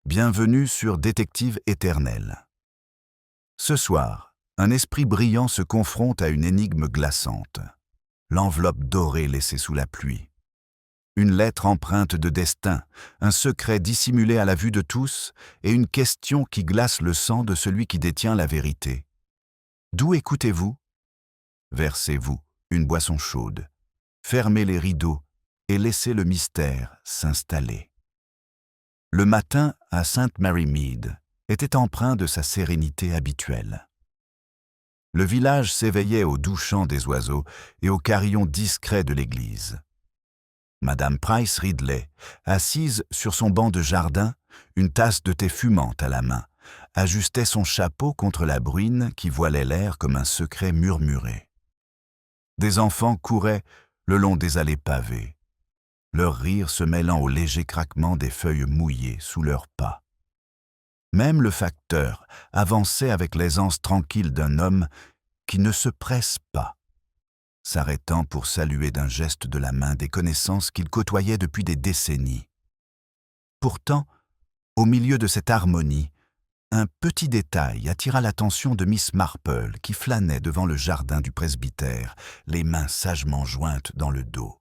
Bienvenue sur Détective éternel. Ce soir, un esprit brillant se confronte à une énigme glaçante. L'enveloppe dorée laissée sous la pluie. Une lettre empreinte de destin, un secret dissimulé à la vue de tous et une question qui glace le sang de celui qui détient la vérité. D'où écoutez-vous? Versez-vous une boisson chaude, fermez les rideaux et laissez le mystère s'installer. Le matin à St. Mary Mead était empreint de sa sérénité habituelle. Le village s'éveillait au doux chant des oiseaux et au carillon discret de l'église. Madame Price Ridley, assise sur son banc de jardin, une tasse de thé fumante à la main, ajustait son chapeau contre la bruine qui voilait l'air comme un secret murmuré. Des enfants couraient le long des allées pavées, leur rire se mêlant au léger craquement des feuilles mouillées sous leurs pas. Même le facteur avançait avec l'aisance tranquille d'un homme qui ne se presse pas, s'arrêtant pour saluer d'un geste de la main des connaissances qu'il côtoyait depuis des décennies. Pourtant, au milieu de cette harmonie, un petit détail attira l'attention de Miss Marple qui flânait devant le jardin du presbytère, les mains sagement jointes dans le dos.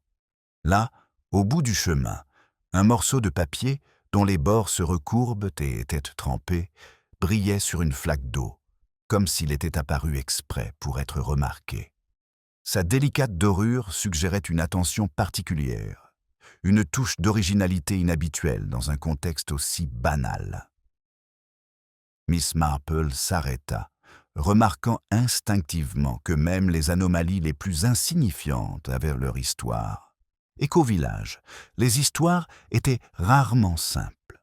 Là, au bout du chemin, un morceau de papier, dont les bords se recourbent et étaient trempés, brillait sur une flaque d'eau, comme s'il était apparu exprès pour être remarqué. Sa délicate dorure suggérait une attention particulière, une touche d'originalité inhabituelle dans un contexte aussi banal. Miss Marple s'arrêta, remarquant instinctivement que même les anomalies les plus insignifiantes avaient leur histoire. Et qu'au village, les histoires étaient rarement simples.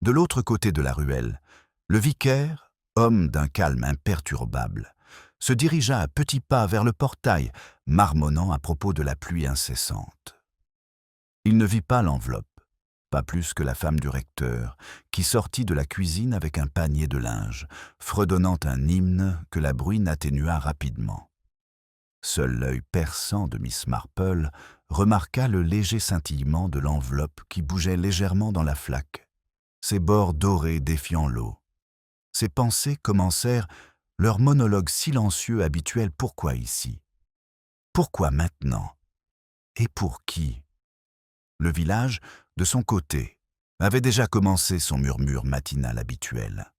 De l'autre côté de la ruelle, le vicaire, homme d'un calme imperturbable, se dirigea à petits pas vers le portail, marmonnant à propos de la pluie incessante. Il ne vit pas l'enveloppe, pas plus que la femme du recteur, qui sortit de la cuisine avec un panier de linge, fredonnant un hymne que la bruine atténua rapidement. Seul l'œil perçant de Miss Marple remarqua le léger scintillement de l'enveloppe qui bougeait légèrement dans la flaque, ses bords dorés défiant l'eau. Ses pensées commencèrent leur monologue silencieux habituel. Pourquoi ici? Pourquoi maintenant? Et pour qui? Le village, de son côté, avait déjà commencé son murmure matinal habituel.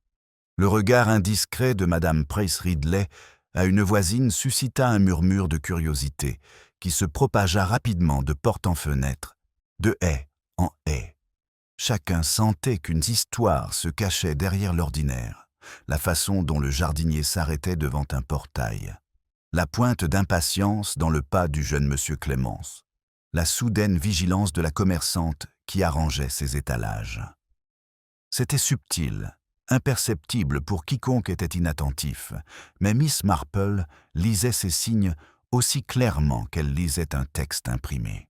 Le regard indiscret de Madame Price Ridley à une voisine suscita un murmure de curiosité qui se propagea rapidement de porte en fenêtre, de haie en haie. Chacun sentait qu'une histoire se cachait derrière l'ordinaire, la façon dont le jardinier s'arrêtait devant un portail, la pointe d'impatience dans le pas du jeune monsieur Clémence, la soudaine vigilance de la commerçante qui arrangeait ses étalages. C'était subtil, imperceptible pour quiconque était inattentif, mais Miss Marple lisait ces signes aussi clairement qu'elle lisait un texte imprimé.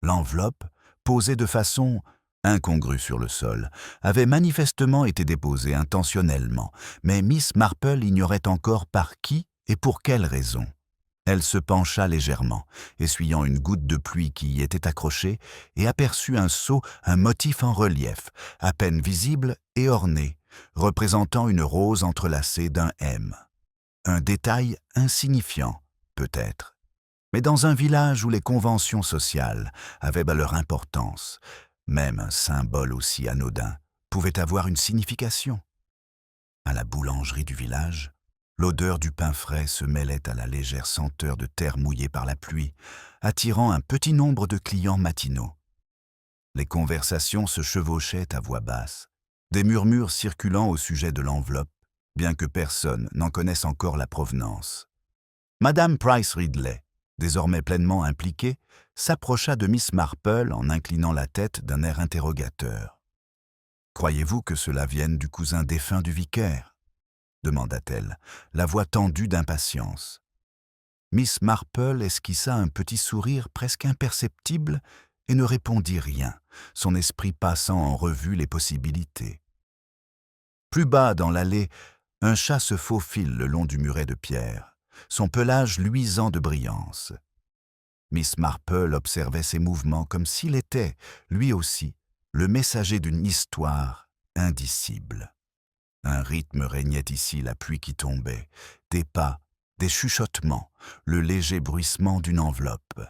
L'enveloppe, posée de façon incongrue sur le sol, avait manifestement été déposée intentionnellement, mais Miss Marple ignorait encore par qui et pour quelle raison. Elle se pencha légèrement, essuyant une goutte de pluie qui y était accrochée, et aperçut un sceau, un motif en relief, à peine visible et orné, représentant une rose entrelacée d'un M. Un détail insignifiant, peut-être, mais dans un village où les conventions sociales avaient leur importance, même un symbole aussi anodin pouvait avoir une signification. À la boulangerie du village, l'odeur du pain frais se mêlait à la légère senteur de terre mouillée par la pluie, attirant un petit nombre de clients matinaux. Les conversations se chevauchaient à voix basse, des murmures circulant au sujet de l'enveloppe, bien que personne n'en connaisse encore la provenance. Madame Price Ridley, désormais pleinement impliquée, s'approcha de Miss Marple en inclinant la tête d'un air interrogateur. « Croyez-vous que cela vienne du cousin défunt du vicaire ?» demanda-t-elle, la voix tendue d'impatience. Miss Marple esquissa un petit sourire presque imperceptible et ne répondit rien, son esprit passant en revue les possibilités. Plus bas dans l'allée, un chat se faufile le long du muret de pierre, son pelage luisant de brillance. Miss Marple observait ses mouvements comme s'il était, lui aussi, le messager d'une histoire indicible. Un rythme régnait ici, la pluie qui tombait, des pas, des chuchotements, le léger bruissement d'une enveloppe.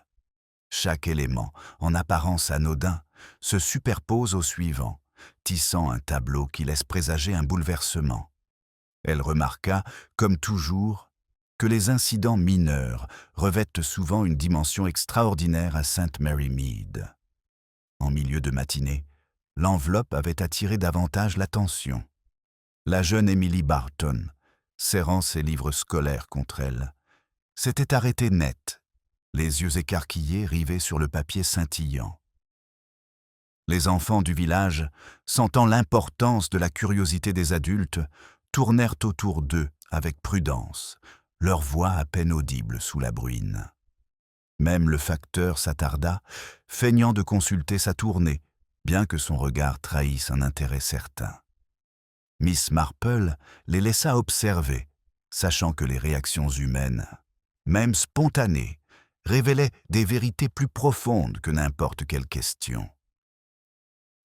Chaque élément, en apparence anodin, se superpose au suivant, tissant un tableau qui laisse présager un bouleversement. Elle remarqua, comme toujours, que les incidents mineurs revêtent souvent une dimension extraordinaire à St. Mary Mead. En milieu de matinée, l'enveloppe avait attiré davantage l'attention. La jeune Emily Barton, serrant ses livres scolaires contre elle, s'était arrêtée net, les yeux écarquillés rivés sur le papier scintillant. Les enfants du village, sentant l'importance de la curiosité des adultes, tournèrent autour d'eux avec prudence, leur voix à peine audible sous la bruine. Même le facteur s'attarda, feignant de consulter sa tournée, bien que son regard trahisse un intérêt certain. Miss Marple les laissa observer, sachant que les réactions humaines, même spontanées, révélaient des vérités plus profondes que n'importe quelle question.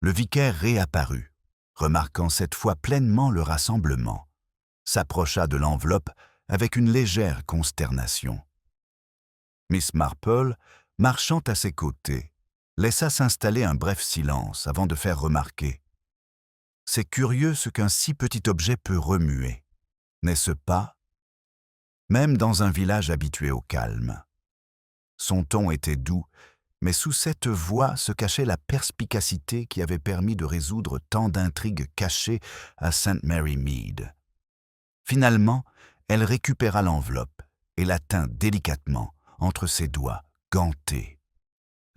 Le vicaire réapparut, remarquant cette fois pleinement le rassemblement, s'approcha de l'enveloppe avec une légère consternation. Miss Marple, marchant à ses côtés, laissa s'installer un bref silence avant de faire remarquer: « C'est curieux ce qu'un si petit objet peut remuer, n'est-ce pas? Même dans un village habitué au calme. » Son ton était doux, mais sous cette voix se cachait la perspicacité qui avait permis de résoudre tant d'intrigues cachées à St. Mary Mead. Finalement, elle récupéra l'enveloppe et la tint délicatement entre ses doigts gantés.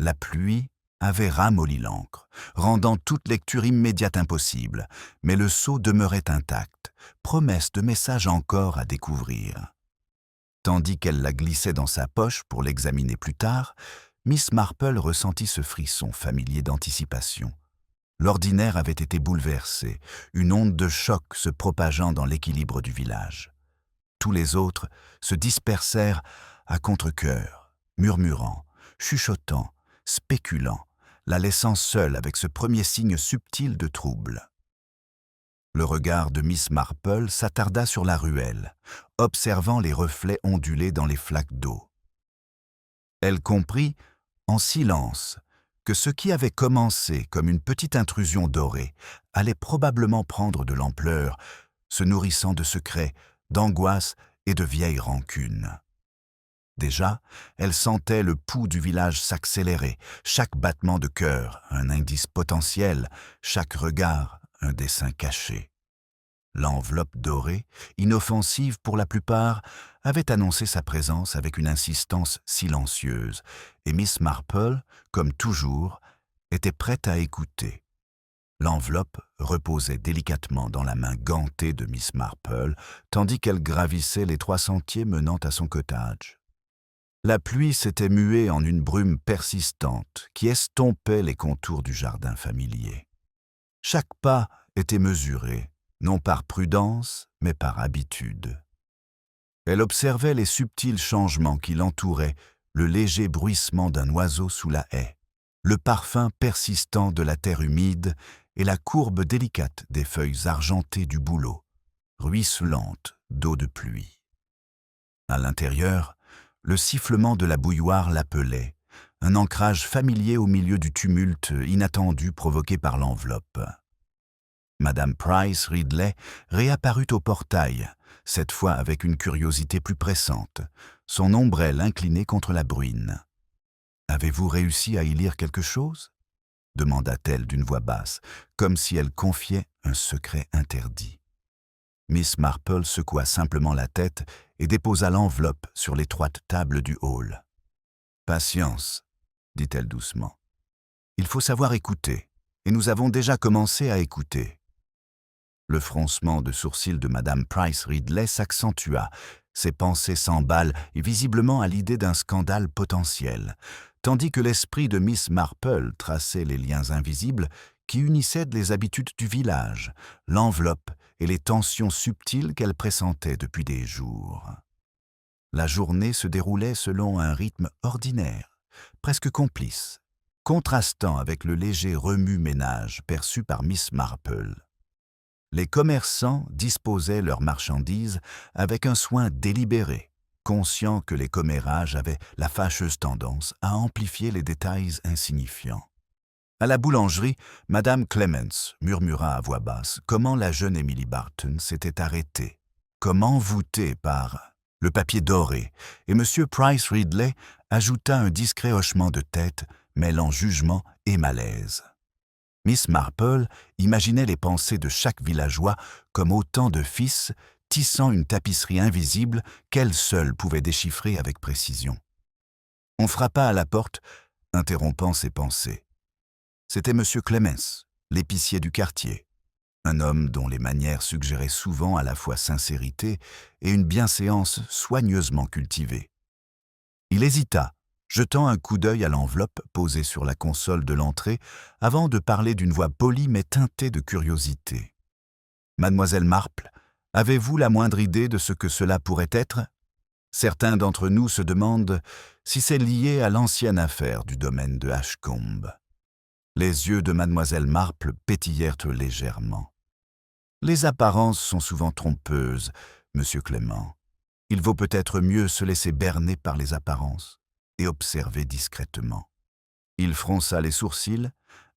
La pluie avait ramolli l'encre, rendant toute lecture immédiate impossible, mais le sceau demeurait intact, promesse de message encore à découvrir. Tandis qu'elle la glissait dans sa poche pour l'examiner plus tard, Miss Marple ressentit ce frisson familier d'anticipation. L'ordinaire avait été bouleversé, une onde de choc se propageant dans l'équilibre du village. Tous les autres se dispersèrent à contre-cœur, murmurant, chuchotant, spéculant, la laissant seule avec ce premier signe subtil de trouble. Le regard de Miss Marple s'attarda sur la ruelle, observant les reflets ondulés dans les flaques d'eau. Elle comprit, en silence, que ce qui avait commencé comme une petite intrusion dorée allait probablement prendre de l'ampleur, se nourrissant de secrets, d'angoisses et de vieilles rancunes. Déjà, elle sentait le pouls du village s'accélérer, chaque battement de cœur un indice potentiel, chaque regard un dessein caché. L'enveloppe dorée, inoffensive pour la plupart, avait annoncé sa présence avec une insistance silencieuse, et Miss Marple, comme toujours, était prête à écouter. L'enveloppe reposait délicatement dans la main gantée de Miss Marple, tandis qu'elle gravissait les 3 sentiers menant à son cottage. La pluie s'était muée en une brume persistante qui estompait les contours du jardin familier. Chaque pas était mesuré, non par prudence, mais par habitude. Elle observait les subtils changements qui l'entouraient, le léger bruissement d'un oiseau sous la haie, le parfum persistant de la terre humide et la courbe délicate des feuilles argentées du bouleau, ruisselante d'eau de pluie. À l'intérieur, le sifflement de la bouilloire l'appelait, un ancrage familier au milieu du tumulte inattendu provoqué par l'enveloppe. Madame Price Ridley réapparut au portail, cette fois avec une curiosité plus pressante, son ombrelle inclinée contre la bruine. « Avez-vous réussi à y lire quelque chose ?» demanda-t-elle d'une voix basse, comme si elle confiait un secret interdit. Miss Marple secoua simplement la tête et déposa l'enveloppe sur l'étroite table du hall. « Patience, » dit-elle doucement. « Il faut savoir écouter, et nous avons déjà commencé à écouter. » Le froncement de sourcils de Madame Price Ridley s'accentua, ses pensées s'emballent visiblement à l'idée d'un scandale potentiel, tandis que l'esprit de Miss Marple traçait les liens invisibles qui unissaient les habitudes du village, l'enveloppe et les tensions subtiles qu'elle pressentait depuis des jours. La journée se déroulait selon un rythme ordinaire, presque complice. contrastant avec le léger remue-ménage perçu par Miss Marple. Les commerçants disposaient leurs marchandises avec un soin délibéré, conscients que les commérages avaient la fâcheuse tendance à amplifier les détails insignifiants. À la boulangerie, Madame Clements murmura à voix basse comment la jeune Emily Barton s'était arrêtée, comme envoûtée par le papier doré, et M. Price Ridley ajouta un discret hochement de tête mêlant jugement et malaise. Miss Marple imaginait les pensées de chaque villageois comme autant de fils tissant une tapisserie invisible qu'elle seule pouvait déchiffrer avec précision. On frappa à la porte, interrompant ses pensées. C'était M. Clemens, l'épicier du quartier, un homme dont les manières suggéraient souvent à la fois sincérité et une bienséance soigneusement cultivée. Il hésita, jetant un coup d'œil à l'enveloppe posée sur la console de l'entrée, avant de parler d'une voix polie mais teintée de curiosité. « Mademoiselle Marple, avez-vous la moindre idée de ce que cela pourrait être ? Certains d'entre nous se demandent si c'est lié à l'ancienne affaire du domaine de Ashcombe. » Les yeux de Mademoiselle Marple pétillèrent légèrement. « Les apparences sont souvent trompeuses, Monsieur Clément. Il vaut peut-être mieux se laisser berner par les apparences et observer discrètement. » Il fronça les sourcils,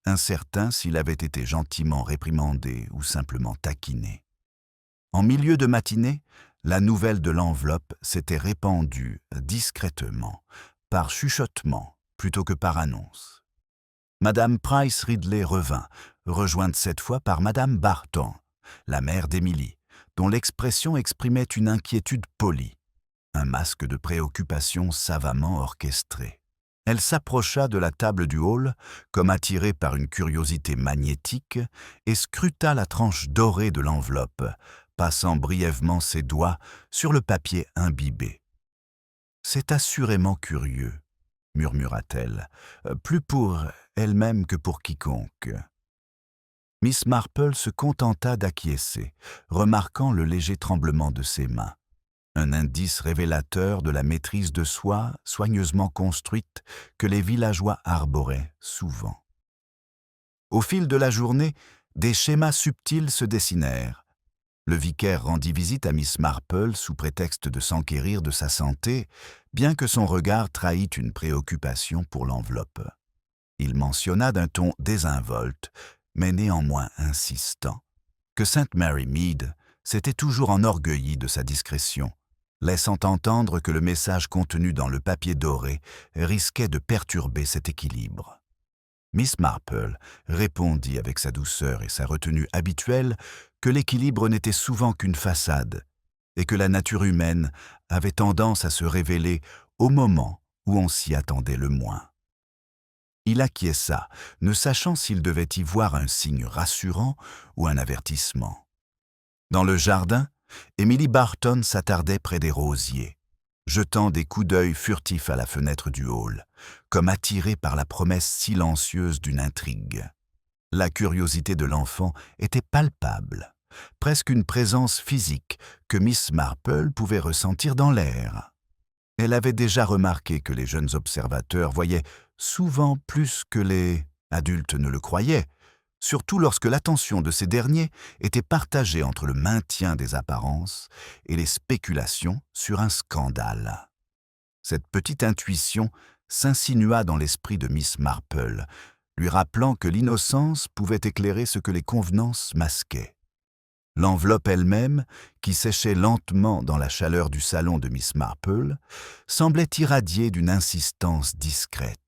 incertain s'il avait été gentiment réprimandé ou simplement taquiné. En milieu de matinée, la nouvelle de l'enveloppe s'était répandue discrètement, par chuchotement plutôt que par annonce. Madame Price Ridley revint, rejointe cette fois par Madame Barton, la mère d'Émilie, dont l'expression exprimait une inquiétude polie, un masque de préoccupation savamment orchestré. Elle s'approcha de la table du hall, comme attirée par une curiosité magnétique, et scruta la tranche dorée de l'enveloppe, passant brièvement ses doigts sur le papier imbibé. « C'est assurément curieux, » murmura-t-elle, plus pour elle-même que pour quiconque. Miss Marple se contenta d'acquiescer, remarquant le léger tremblement de ses mains, un indice révélateur de la maîtrise de soi soigneusement construite que les villageois arboraient souvent. Au fil de la journée, des schémas subtils se dessinèrent. Le vicaire rendit visite à Miss Marple sous prétexte de s'enquérir de sa santé, bien que son regard trahît une préoccupation pour l'enveloppe. Il mentionna d'un ton désinvolte, mais néanmoins insistant, que Sainte Mary Mead s'était toujours enorgueillie de sa discrétion, laissant entendre que le message contenu dans le papier doré risquait de perturber cet équilibre. Miss Marple répondit avec sa douceur et sa retenue habituelle que l'équilibre n'était souvent qu'une façade et que la nature humaine avait tendance à se révéler au moment où on s'y attendait le moins. Il acquiesça, ne sachant s'il devait y voir un signe rassurant ou un avertissement. Dans le jardin, Emily Barton s'attardait près des rosiers, jetant des coups d'œil furtifs à la fenêtre du hall, comme attirée par la promesse silencieuse d'une intrigue. La curiosité de l'enfant était palpable, presque une présence physique que Miss Marple pouvait ressentir dans l'air. Elle avait déjà remarqué que les jeunes observateurs voyaient souvent plus que les adultes ne le croyaient, surtout lorsque l'attention de ces derniers était partagée entre le maintien des apparences et les spéculations sur un scandale. Cette petite intuition s'insinua dans l'esprit de Miss Marple, lui rappelant que l'innocence pouvait éclairer ce que les convenances masquaient. L'enveloppe elle-même, qui séchait lentement dans la chaleur du salon de Miss Marple, semblait irradier d'une insistance discrète.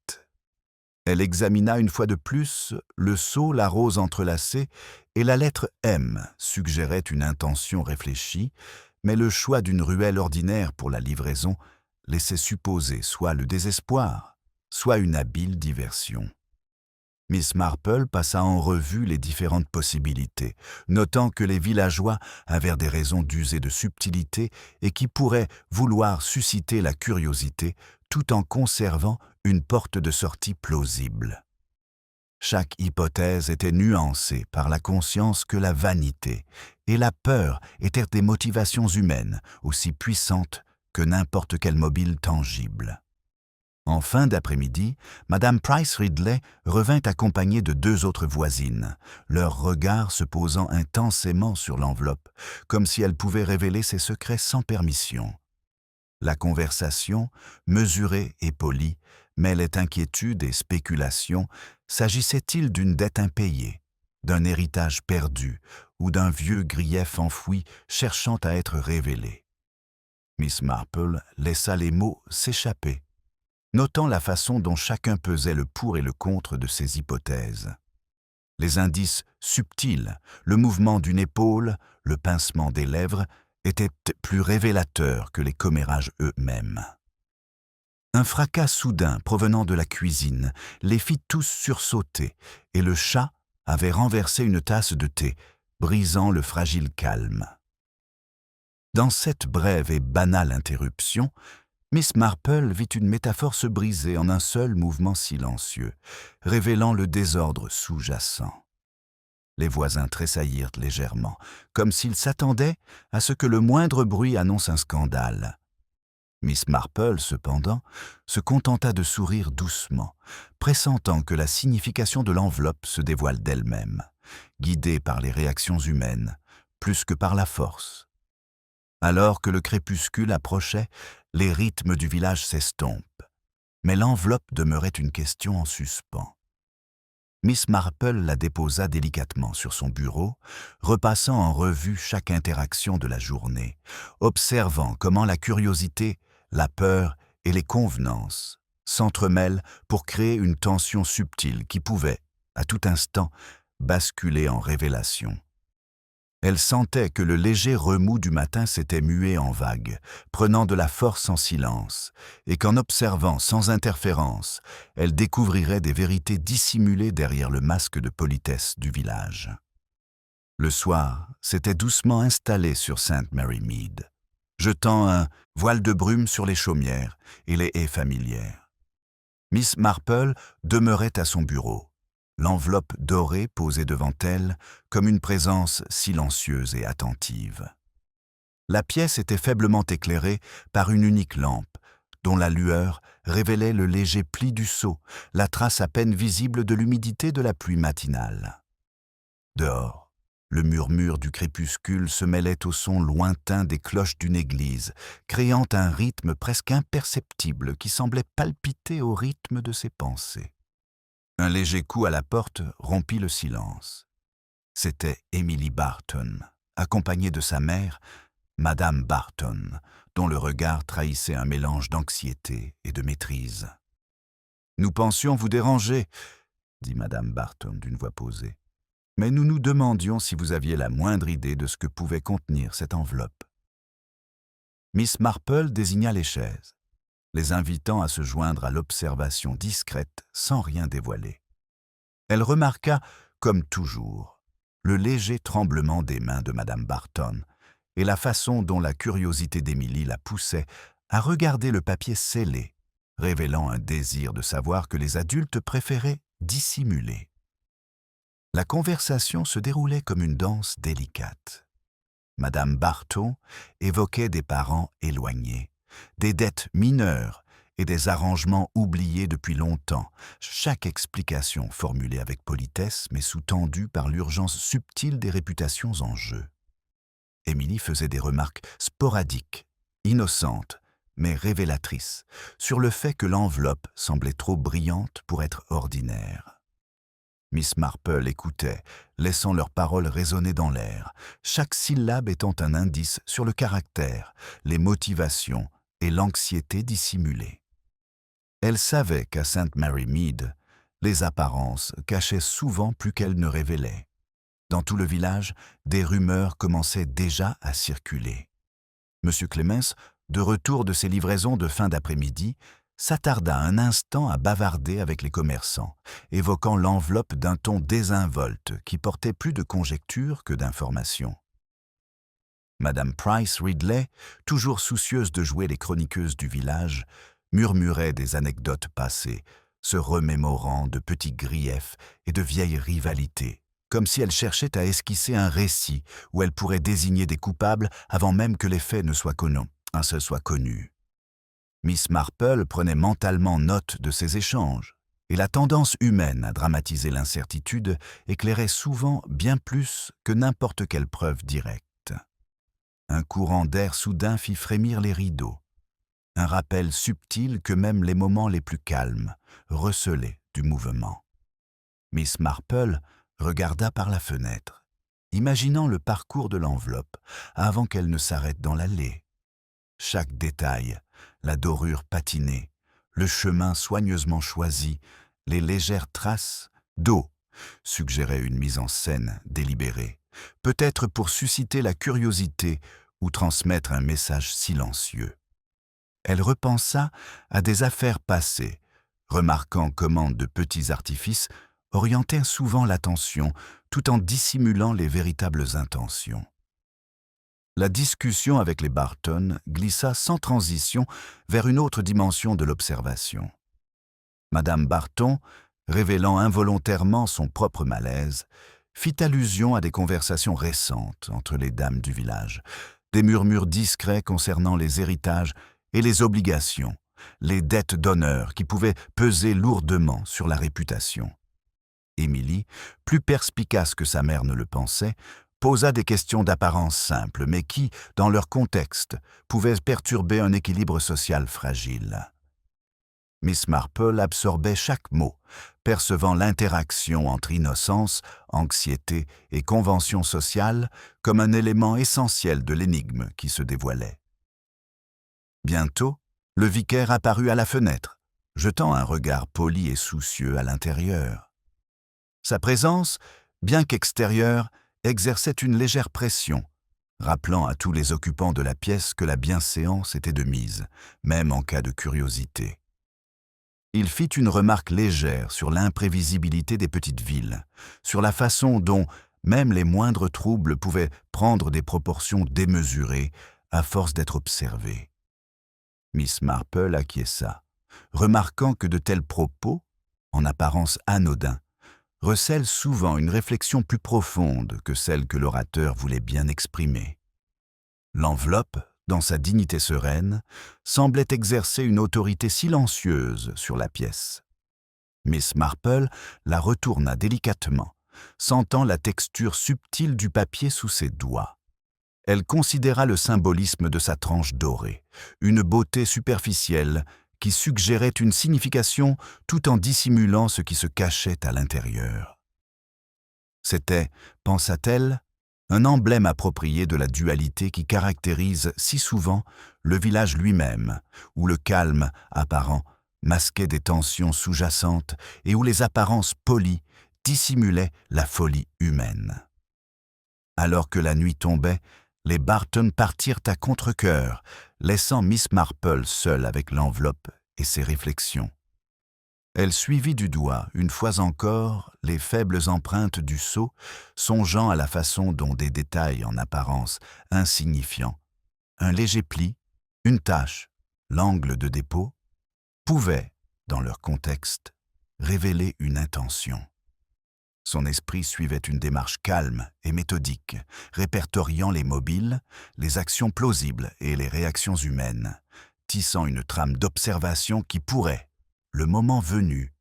Elle examina une fois de plus le sceau, la rose entrelacée, et la lettre M suggérait une intention réfléchie, mais le choix d'une ruelle ordinaire pour la livraison laissait supposer soit le désespoir, soit une habile diversion. Miss Marple passa en revue les différentes possibilités, notant que les villageois avaient des raisons d'user de subtilité et qui pourraient vouloir susciter la curiosité tout en conservant une porte de sortie plausible. Chaque hypothèse était nuancée par la conscience que la vanité et la peur étaient des motivations humaines aussi puissantes que n'importe quel mobile tangible. En fin d'après-midi, Madame Price Ridley revint accompagnée de 2 autres voisines, leurs regards se posant intensément sur l'enveloppe, comme si elle pouvait révéler ses secrets sans permission. La conversation, mesurée et polie, mêlait inquiétude et spéculation. S'agissait-il d'une dette impayée, d'un héritage perdu ou d'un vieux grief enfoui cherchant à être révélé? Miss Marple laissa les mots s'échapper, notant la façon dont chacun pesait le pour et le contre de ses hypothèses. Les indices subtils, le mouvement d'une épaule, le pincement des lèvres, étaient plus révélateurs que les commérages eux-mêmes. Un fracas soudain provenant de la cuisine les fit tous sursauter, et le chat avait renversé une tasse de thé, brisant le fragile calme. Dans cette brève et banale interruption, Miss Marple vit une métaphore se briser en un seul mouvement silencieux, révélant le désordre sous-jacent. Les voisins tressaillirent légèrement, comme s'ils s'attendaient à ce que le moindre bruit annonce un scandale. Miss Marple, cependant, se contenta de sourire doucement, pressentant que la signification de l'enveloppe se dévoile d'elle-même, guidée par les réactions humaines, plus que par la force. Alors que le crépuscule approchait, les rythmes du village s'estompent, mais l'enveloppe demeurait une question en suspens. Miss Marple la déposa délicatement sur son bureau, repassant en revue chaque interaction de la journée, observant comment la curiosité, la peur et les convenances s'entremêlent pour créer une tension subtile qui pouvait, à tout instant, basculer en révélation. Elle sentait que le léger remous du matin s'était mué en vague, prenant de la force en silence, et qu'en observant sans interférence, elle découvrirait des vérités dissimulées derrière le masque de politesse du village. Le soir s'était doucement installé sur St. Mary Mead, jetant un voile de brume sur les chaumières et les haies familières. Miss Marple demeurait à son bureau, l'enveloppe dorée posée devant elle comme une présence silencieuse et attentive. La pièce était faiblement éclairée par une unique lampe, dont la lueur révélait le léger pli du seau, la trace à peine visible de l'humidité de la pluie matinale. Dehors, le murmure du crépuscule se mêlait au son lointain des cloches d'une église, créant un rythme presque imperceptible qui semblait palpiter au rythme de ses pensées. Un léger coup à la porte rompit le silence. C'était Emily Barton, accompagnée de sa mère, Madame Barton, dont le regard trahissait un mélange d'anxiété et de maîtrise. « Nous pensions vous déranger, » dit Madame Barton d'une voix posée, « mais nous nous demandions si vous aviez la moindre idée de ce que pouvait contenir cette enveloppe. » Miss Marple désigna les chaises, les invitant à se joindre à l'observation discrète sans rien dévoiler. Elle remarqua, comme toujours, le léger tremblement des mains de Madame Barton et la façon dont la curiosité d'Émilie la poussait à regarder le papier scellé, révélant un désir de savoir que les adultes préféraient dissimuler. La conversation se déroulait comme une danse délicate. Madame Barton évoquait des parents éloignés, des dettes mineures et des arrangements oubliés depuis longtemps, chaque explication formulée avec politesse mais sous-tendue par l'urgence subtile des réputations en jeu. Émilie faisait des remarques sporadiques, innocentes, mais révélatrices, sur le fait que l'enveloppe semblait trop brillante pour être ordinaire. Miss Marple écoutait, laissant leurs paroles résonner dans l'air, chaque syllabe étant un indice sur le caractère, les motivations et l'anxiété dissimulée. Elle savait qu'à St. Mary Mead, les apparences cachaient souvent plus qu'elles ne révélaient. Dans tout le village, des rumeurs commençaient déjà à circuler. M. Clemens, de retour de ses livraisons de fin d'après-midi, s'attarda un instant à bavarder avec les commerçants, évoquant l'enveloppe d'un ton désinvolte qui portait plus de conjectures que d'informations. Madame Price Ridley, toujours soucieuse de jouer les chroniqueuses du village, murmurait des anecdotes passées, se remémorant de petits griefs et de vieilles rivalités, comme si elle cherchait à esquisser un récit où elle pourrait désigner des coupables avant même que les faits ne soient connus. Miss Marple prenait mentalement note de ces échanges, et la tendance humaine à dramatiser l'incertitude éclairait souvent bien plus que n'importe quelle preuve directe. Un courant d'air soudain fit frémir les rideaux, un rappel subtil que même les moments les plus calmes recelaient du mouvement. Miss Marple regarda par la fenêtre, imaginant le parcours de l'enveloppe avant qu'elle ne s'arrête dans l'allée. Chaque détail, la dorure patinée, le chemin soigneusement choisi, les légères traces d'eau, suggéraient une mise en scène délibérée, peut-être pour susciter la curiosité ou transmettre un message silencieux. Elle repensa à des affaires passées, remarquant comment de petits artifices orientaient souvent l'attention tout en dissimulant les véritables intentions. La discussion avec les Barton glissa sans transition vers une autre dimension de l'observation. Madame Barton, révélant involontairement son propre malaise, fit allusion à des conversations récentes entre les dames du village, des murmures discrets concernant les héritages et les obligations, les dettes d'honneur qui pouvaient peser lourdement sur la réputation. Émilie, plus perspicace que sa mère ne le pensait, posa des questions d'apparence simple, mais qui, dans leur contexte, pouvaient perturber un équilibre social fragile. Miss Marple absorbait chaque mot, percevant l'interaction entre innocence, anxiété et convention sociale comme un élément essentiel de l'énigme qui se dévoilait. Bientôt, le vicaire apparut à la fenêtre, jetant un regard poli et soucieux à l'intérieur. Sa présence, bien qu'extérieure, exerçait une légère pression, rappelant à tous les occupants de la pièce que la bienséance était de mise, même en cas de curiosité. Il fit une remarque légère sur l'imprévisibilité des petites villes, sur la façon dont même les moindres troubles pouvaient prendre des proportions démesurées à force d'être observés. Miss Marple acquiesça, remarquant que de tels propos, en apparence anodins, recèlent souvent une réflexion plus profonde que celle que l'orateur voulait bien exprimer. L'enveloppe, dans sa dignité sereine, semblait exercer une autorité silencieuse sur la pièce. Miss Marple la retourna délicatement, sentant la texture subtile du papier sous ses doigts. Elle considéra le symbolisme de sa tranche dorée, une beauté superficielle qui suggérait une signification tout en dissimulant ce qui se cachait à l'intérieur. C'était, pensa-t-elle, un emblème approprié de la dualité qui caractérise si souvent le village lui-même, où le calme apparent masquait des tensions sous-jacentes et où les apparences polies dissimulaient la folie humaine. Alors que la nuit tombait, les Barton partirent à contre-cœur, laissant Miss Marple seule avec l'enveloppe et ses réflexions. Elle suivit du doigt, une fois encore, les faibles empreintes du sceau, songeant à la façon dont des détails en apparence insignifiants, un léger pli, une tache, l'angle de dépôt, pouvaient, dans leur contexte, révéler une intention. Son esprit suivait une démarche calme et méthodique, répertoriant les mobiles, les actions plausibles et les réactions humaines, tissant une trame d'observation qui pourrait, le moment venu,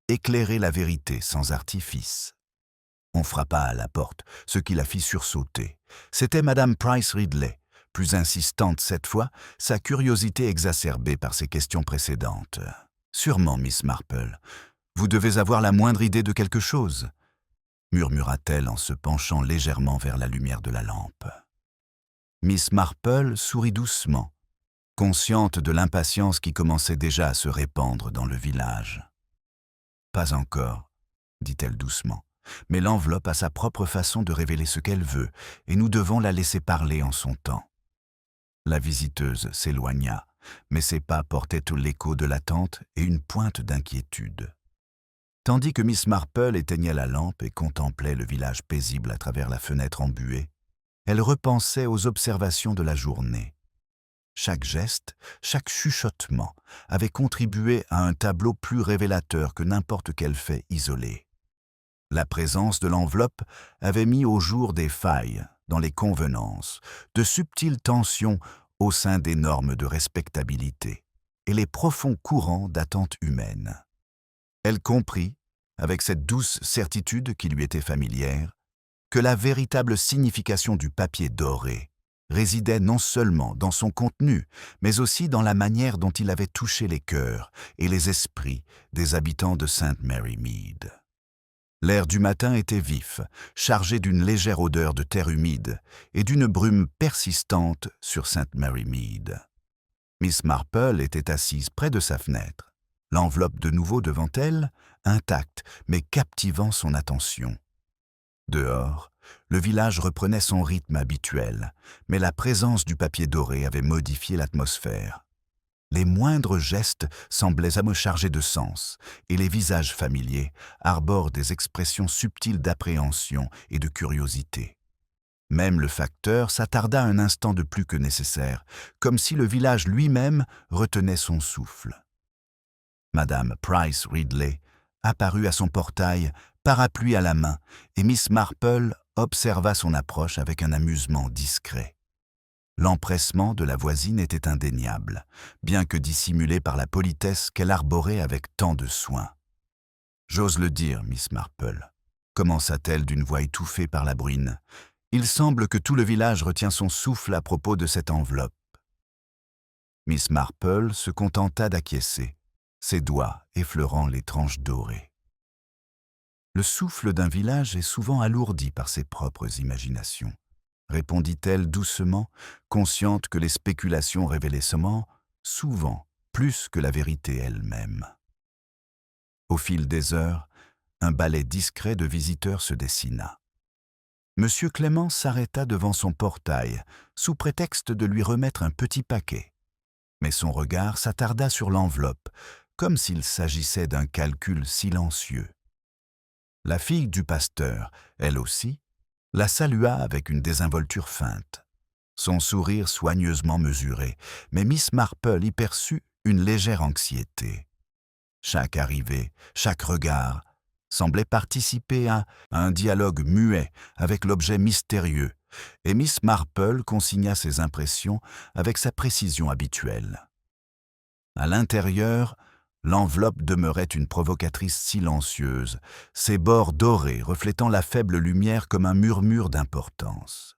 éclairer la vérité sans artifice. On frappa à la porte, ce qui la fit sursauter. C'était Madame Price Ridley, plus insistante cette fois, sa curiosité exacerbée par ses questions précédentes. « Sûrement, Miss Marple, vous devez avoir la moindre idée de quelque chose » murmura-t-elle en se penchant légèrement vers la lumière de la lampe. Miss Marple sourit doucement, consciente de l'impatience qui commençait déjà à se répandre dans le village. « Pas encore, » dit-elle doucement, « mais l'enveloppe a sa propre façon de révéler ce qu'elle veut, et nous devons la laisser parler en son temps. » La visiteuse s'éloigna, mais ses pas portaient tout l'écho de l'attente et une pointe d'inquiétude. Tandis que Miss Marple éteignait la lampe et contemplait le village paisible à travers la fenêtre embuée, elle repensait aux observations de la journée. Chaque geste, chaque chuchotement avait contribué à un tableau plus révélateur que n'importe quel fait isolé. La présence de l'enveloppe avait mis au jour des failles dans les convenances, de subtiles tensions au sein des normes de respectabilité. et les profonds courants d'attente humaine. Elle comprit, avec cette douce certitude qui lui était familière, que la véritable signification du papier doré résidait non seulement dans son contenu, mais aussi dans la manière dont il avait touché les cœurs et les esprits des habitants de St. Mary Mead. L'air du matin était vif, chargé d'une légère odeur de terre humide et d'une brume persistante sur St. Mary Mead. Miss Marple était assise près de sa fenêtre, l'enveloppe de nouveau devant elle, intacte mais captivant son attention. Dehors, le village reprenait son rythme habituel, mais la présence du papier doré avait modifié l'atmosphère. Les moindres gestes semblaient chargés de sens, et les visages familiers arborent des expressions subtiles d'appréhension et de curiosité. Même le facteur s'attarda un instant de plus que nécessaire, comme si le village lui-même retenait son souffle. Madame Price Ridley apparut à son portail, parapluie à la main, et Miss Marple observa son approche avec un amusement discret. L'empressement de la voisine était indéniable, bien que dissimulé par la politesse qu'elle arborait avec tant de soin. « J'ose le dire, Miss Marple, » commença-t-elle d'une voix étouffée par la bruine. « Il semble que tout le village retient son souffle à propos de cette enveloppe. » Miss Marple se contenta d'acquiescer, ses doigts effleurant les tranches dorées. Le souffle d'un village est souvent alourdi par ses propres imaginations, répondit-elle doucement, consciente que les spéculations révélaient souvent plus que la vérité elle-même. Au fil des heures, un balai discret de visiteurs se dessina. Monsieur Clément s'arrêta devant son portail, sous prétexte de lui remettre un petit paquet. Mais son regard s'attarda sur l'enveloppe, comme s'il s'agissait d'un calcul silencieux. La fille du pasteur, elle aussi, la salua avec une désinvolture feinte. Son sourire soigneusement mesuré, mais Miss Marple y perçut une légère anxiété. Chaque arrivée, chaque regard, semblait participer à un dialogue muet avec l'objet mystérieux, et Miss Marple consigna ses impressions avec sa précision habituelle. À l'intérieur, l'enveloppe demeurait une provocatrice silencieuse, ses bords dorés reflétant la faible lumière comme un murmure d'importance.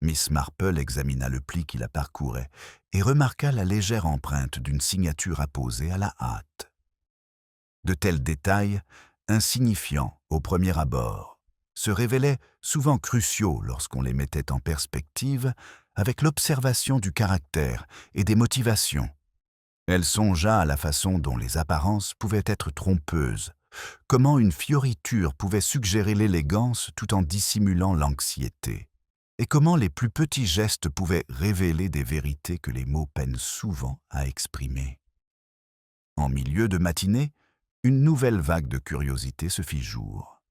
Miss Marple examina le pli qui la parcourait et remarqua la légère empreinte d'une signature apposée à la hâte. De tels détails, insignifiants au premier abord, se révélaient souvent cruciaux lorsqu'on les mettait en perspective avec l'observation du caractère et des motivations. Elle songea à la façon dont les apparences pouvaient être trompeuses, comment une fioriture pouvait suggérer l'élégance tout en dissimulant l'anxiété, et comment les plus petits gestes pouvaient révéler des vérités que les mots peinent souvent à exprimer. En milieu de matinée, une nouvelle vague de curiosité se fit jour.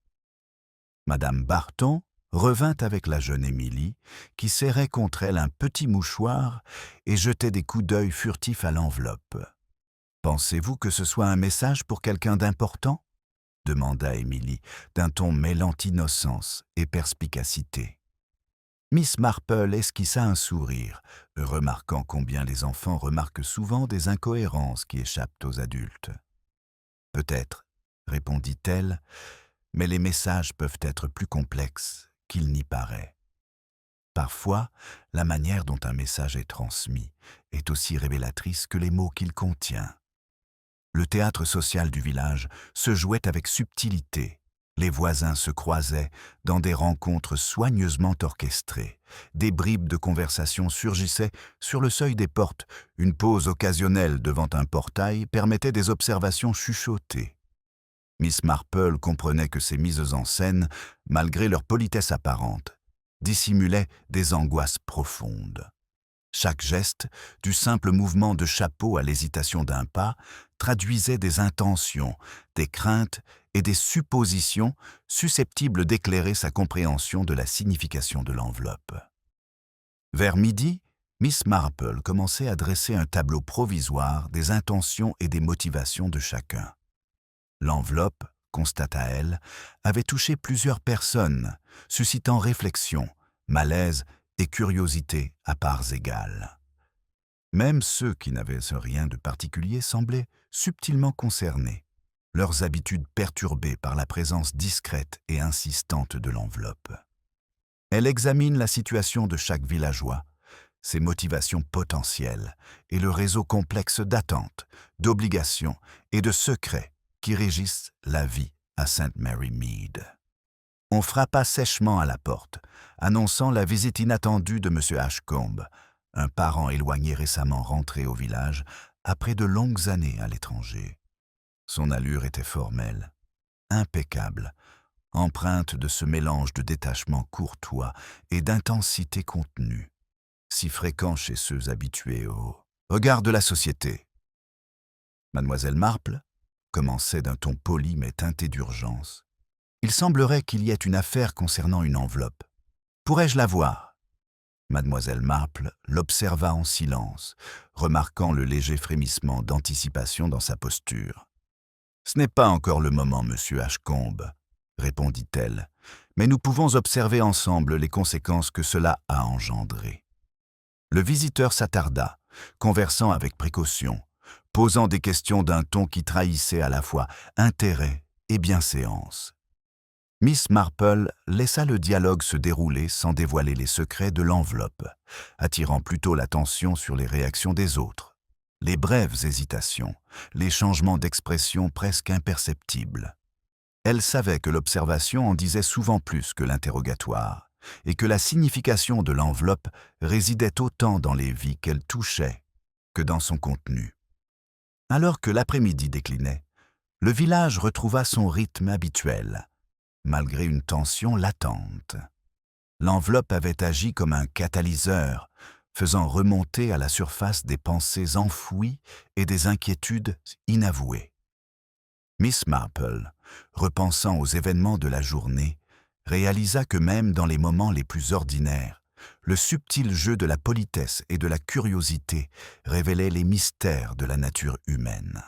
Madame Barton revint avec la jeune Émilie, qui serrait contre elle un petit mouchoir et jetait des coups d'œil furtifs à l'enveloppe. « Pensez-vous que ce soit un message pour quelqu'un d'important » demanda Émilie, d'un ton mêlant innocence et perspicacité. Miss Marple esquissa un sourire, remarquant combien les enfants remarquent souvent des incohérences qui échappent aux adultes. « Peut-être, » répondit-elle, « mais les messages peuvent être plus complexes qu'il n'y paraît. Parfois, la manière dont un message est transmis est aussi révélatrice que les mots qu'il contient. Le théâtre social du village se jouait avec subtilité. Les voisins se croisaient dans des rencontres soigneusement orchestrées. Des bribes de conversation surgissaient sur le seuil des portes. Une pause occasionnelle devant un portail permettait des observations chuchotées. Miss Marple comprenait que ces mises en scène, malgré leur politesse apparente, dissimulaient des angoisses profondes. Chaque geste, du simple mouvement de chapeau à l'hésitation d'un pas, traduisait des intentions, des craintes et des suppositions susceptibles d'éclairer sa compréhension de la signification de l'enveloppe. Vers midi, Miss Marple commençait à dresser un tableau provisoire des intentions et des motivations de chacun. L'enveloppe, constata-elle, avait touché plusieurs personnes, suscitant réflexion, malaise et curiosité à parts égales. Même ceux qui n'avaient rien de particulier semblaient subtilement concernés, leurs habitudes perturbées par la présence discrète et insistante de l'enveloppe. Elle examine la situation de chaque villageois, ses motivations potentielles et le réseau complexe d'attentes, d'obligations et de secrets qui régissent la vie à St. Mary Mead. On frappa sèchement à la porte, annonçant la visite inattendue de M. Ashcombe, un parent éloigné récemment rentré au village après de longues années à l'étranger. Son allure était formelle, impeccable, empreinte de ce mélange de détachement courtois et d'intensité contenue, si fréquent chez ceux habitués au regard de la société. Mademoiselle Marple commençait d'un ton poli mais teinté d'urgence. Il semblerait qu'il y ait une affaire concernant une enveloppe. Pourrais-je la voir? Mademoiselle Marple l'observa en silence, remarquant le léger frémissement d'anticipation dans sa posture. « Ce n'est pas encore le moment, monsieur Ashcombe, » répondit-elle, « mais nous pouvons observer ensemble les conséquences que cela a engendrées. » Le visiteur s'attarda, conversant avec précaution, posant des questions d'un ton qui trahissait à la fois intérêt et bienséance. Miss Marple laissa le dialogue se dérouler sans dévoiler les secrets de l'enveloppe, attirant plutôt l'attention sur les réactions des autres, les brèves hésitations, les changements d'expression presque imperceptibles. Elle savait que l'observation en disait souvent plus que l'interrogatoire, et que la signification de l'enveloppe résidait autant dans les vies qu'elle touchait que dans son contenu. Alors que l'après-midi déclinait, le village retrouva son rythme habituel, malgré une tension latente. L'enveloppe avait agi comme un catalyseur, faisant remonter à la surface des pensées enfouies et des inquiétudes inavouées. Miss Marple, repensant aux événements de la journée, réalisa que même dans les moments les plus ordinaires, le subtil jeu de la politesse et de la curiosité révélait les mystères de la nature humaine.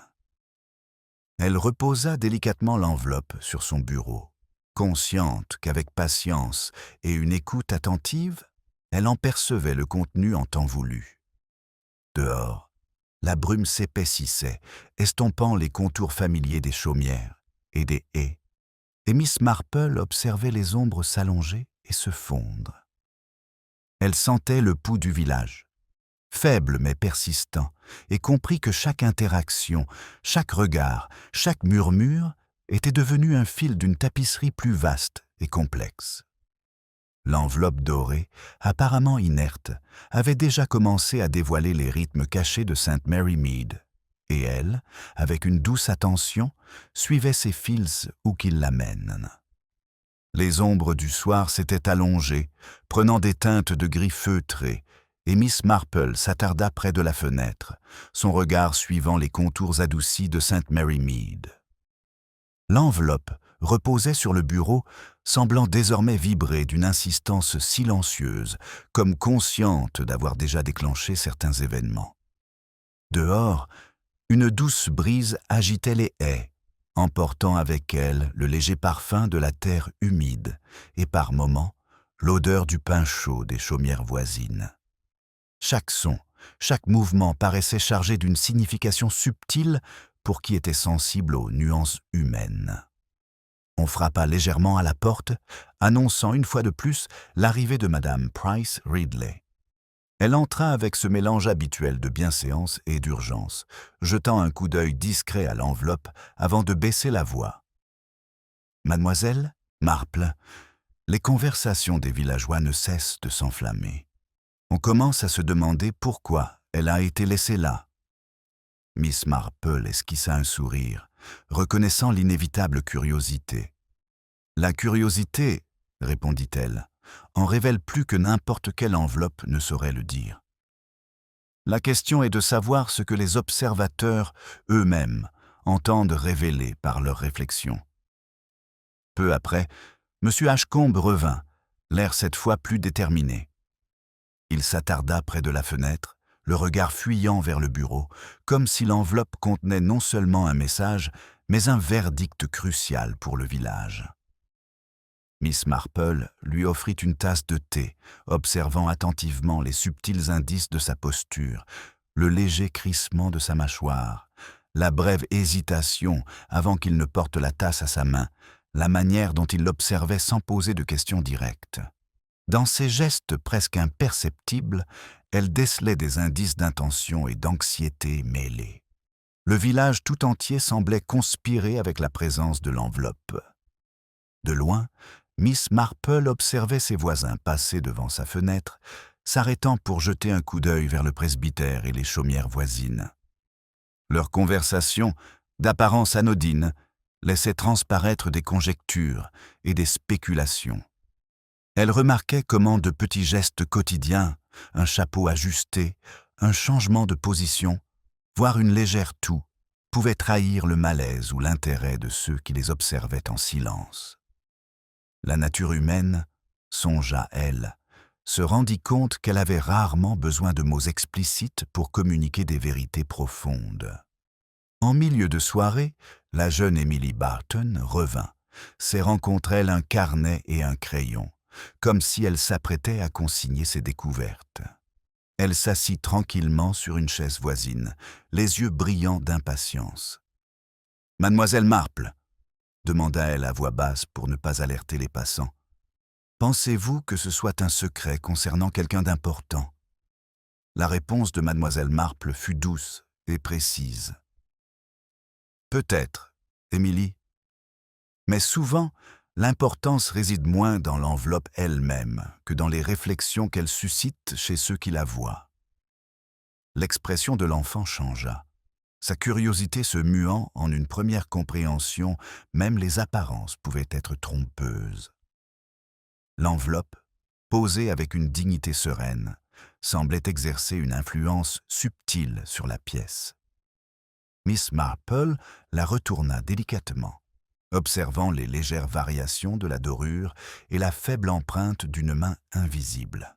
Elle reposa délicatement l'enveloppe sur son bureau, consciente qu'avec patience et une écoute attentive, elle en percevait le contenu en temps voulu. Dehors, la brume s'épaississait, estompant les contours familiers des chaumières et des haies, et Miss Marple observait les ombres s'allonger et se fondre. Elle sentait le pouls du village, faible mais persistant, et comprit que chaque interaction, chaque regard, chaque murmure était devenu un fil d'une tapisserie plus vaste et complexe. L'enveloppe dorée, apparemment inerte, avait déjà commencé à dévoiler les rythmes cachés de St. Mary Mead, et elle, avec une douce attention, suivait ses fils où qu'ils l'amènent. Les ombres du soir s'étaient allongées, prenant des teintes de gris feutré, et Miss Marple s'attarda près de la fenêtre, son regard suivant les contours adoucis de St. Mary Mead. L'enveloppe reposait sur le bureau, semblant désormais vibrer d'une insistance silencieuse, comme consciente d'avoir déjà déclenché certains événements. Dehors, une douce brise agitait les haies, emportant avec elle le léger parfum de la terre humide et par moments l'odeur du pain chaud des chaumières voisines. Chaque son, chaque mouvement paraissait chargé d'une signification subtile pour qui était sensible aux nuances humaines. On frappa légèrement à la porte, annonçant une fois de plus l'arrivée de Madame Price Ridley. Elle entra avec ce mélange habituel de bienséance et d'urgence, jetant un coup d'œil discret à l'enveloppe avant de baisser la voix. « Mademoiselle Marple, les conversations des villageois ne cessent de s'enflammer. On commence à se demander pourquoi elle a été laissée là. » Miss Marple esquissa un sourire, reconnaissant l'inévitable curiosité. « La curiosité, répondit-elle, en révèle plus que n'importe quelle enveloppe ne saurait le dire. La question est de savoir ce que les observateurs eux-mêmes entendent révéler par leurs réflexions. » Peu après, M. Ashcombe revint, l'air cette fois plus déterminé. Il s'attarda près de la fenêtre, le regard fuyant vers le bureau, comme si l'enveloppe contenait non seulement un message, mais un verdict crucial pour le village. Miss Marple lui offrit une tasse de thé, observant attentivement les subtils indices de sa posture, le léger crissement de sa mâchoire, la brève hésitation avant qu'il ne porte la tasse à sa main, la manière dont il l'observait sans poser de questions directes. Dans ses gestes presque imperceptibles, elle décelait des indices d'intention et d'anxiété mêlés. Le village tout entier semblait conspirer avec la présence de l'enveloppe. De loin, Miss Marple observait ses voisins passer devant sa fenêtre, s'arrêtant pour jeter un coup d'œil vers le presbytère et les chaumières voisines. Leur conversation, d'apparence anodine, laissait transparaître des conjectures et des spéculations. Elle remarquait comment de petits gestes quotidiens, un chapeau ajusté, un changement de position, voire une légère toux, pouvaient trahir le malaise ou l'intérêt de ceux qui les observaient en silence. La nature humaine, songea elle, se rendit compte qu'elle avait rarement besoin de mots explicites pour communiquer des vérités profondes. En milieu de soirée, la jeune Emily Barton revint, serrant contre elle un carnet et un crayon, comme si elle s'apprêtait à consigner ses découvertes. Elle s'assit tranquillement sur une chaise voisine, les yeux brillants d'impatience. « Mademoiselle Marple » demanda-elle à voix basse pour ne pas alerter les passants. « Pensez-vous que ce soit un secret concernant quelqu'un d'important ?» La réponse de Mademoiselle Marple fut douce et précise. « Peut-être, Émilie. Mais souvent, l'importance réside moins dans l'enveloppe elle-même que dans les réflexions qu'elle suscite chez ceux qui la voient. » L'expression de l'enfant changea. Sa curiosité se muant en une première compréhension, même les apparences pouvaient être trompeuses. L'enveloppe, posée avec une dignité sereine, semblait exercer une influence subtile sur la pièce. Miss Marple la retourna délicatement, observant les légères variations de la dorure et la faible empreinte d'une main invisible.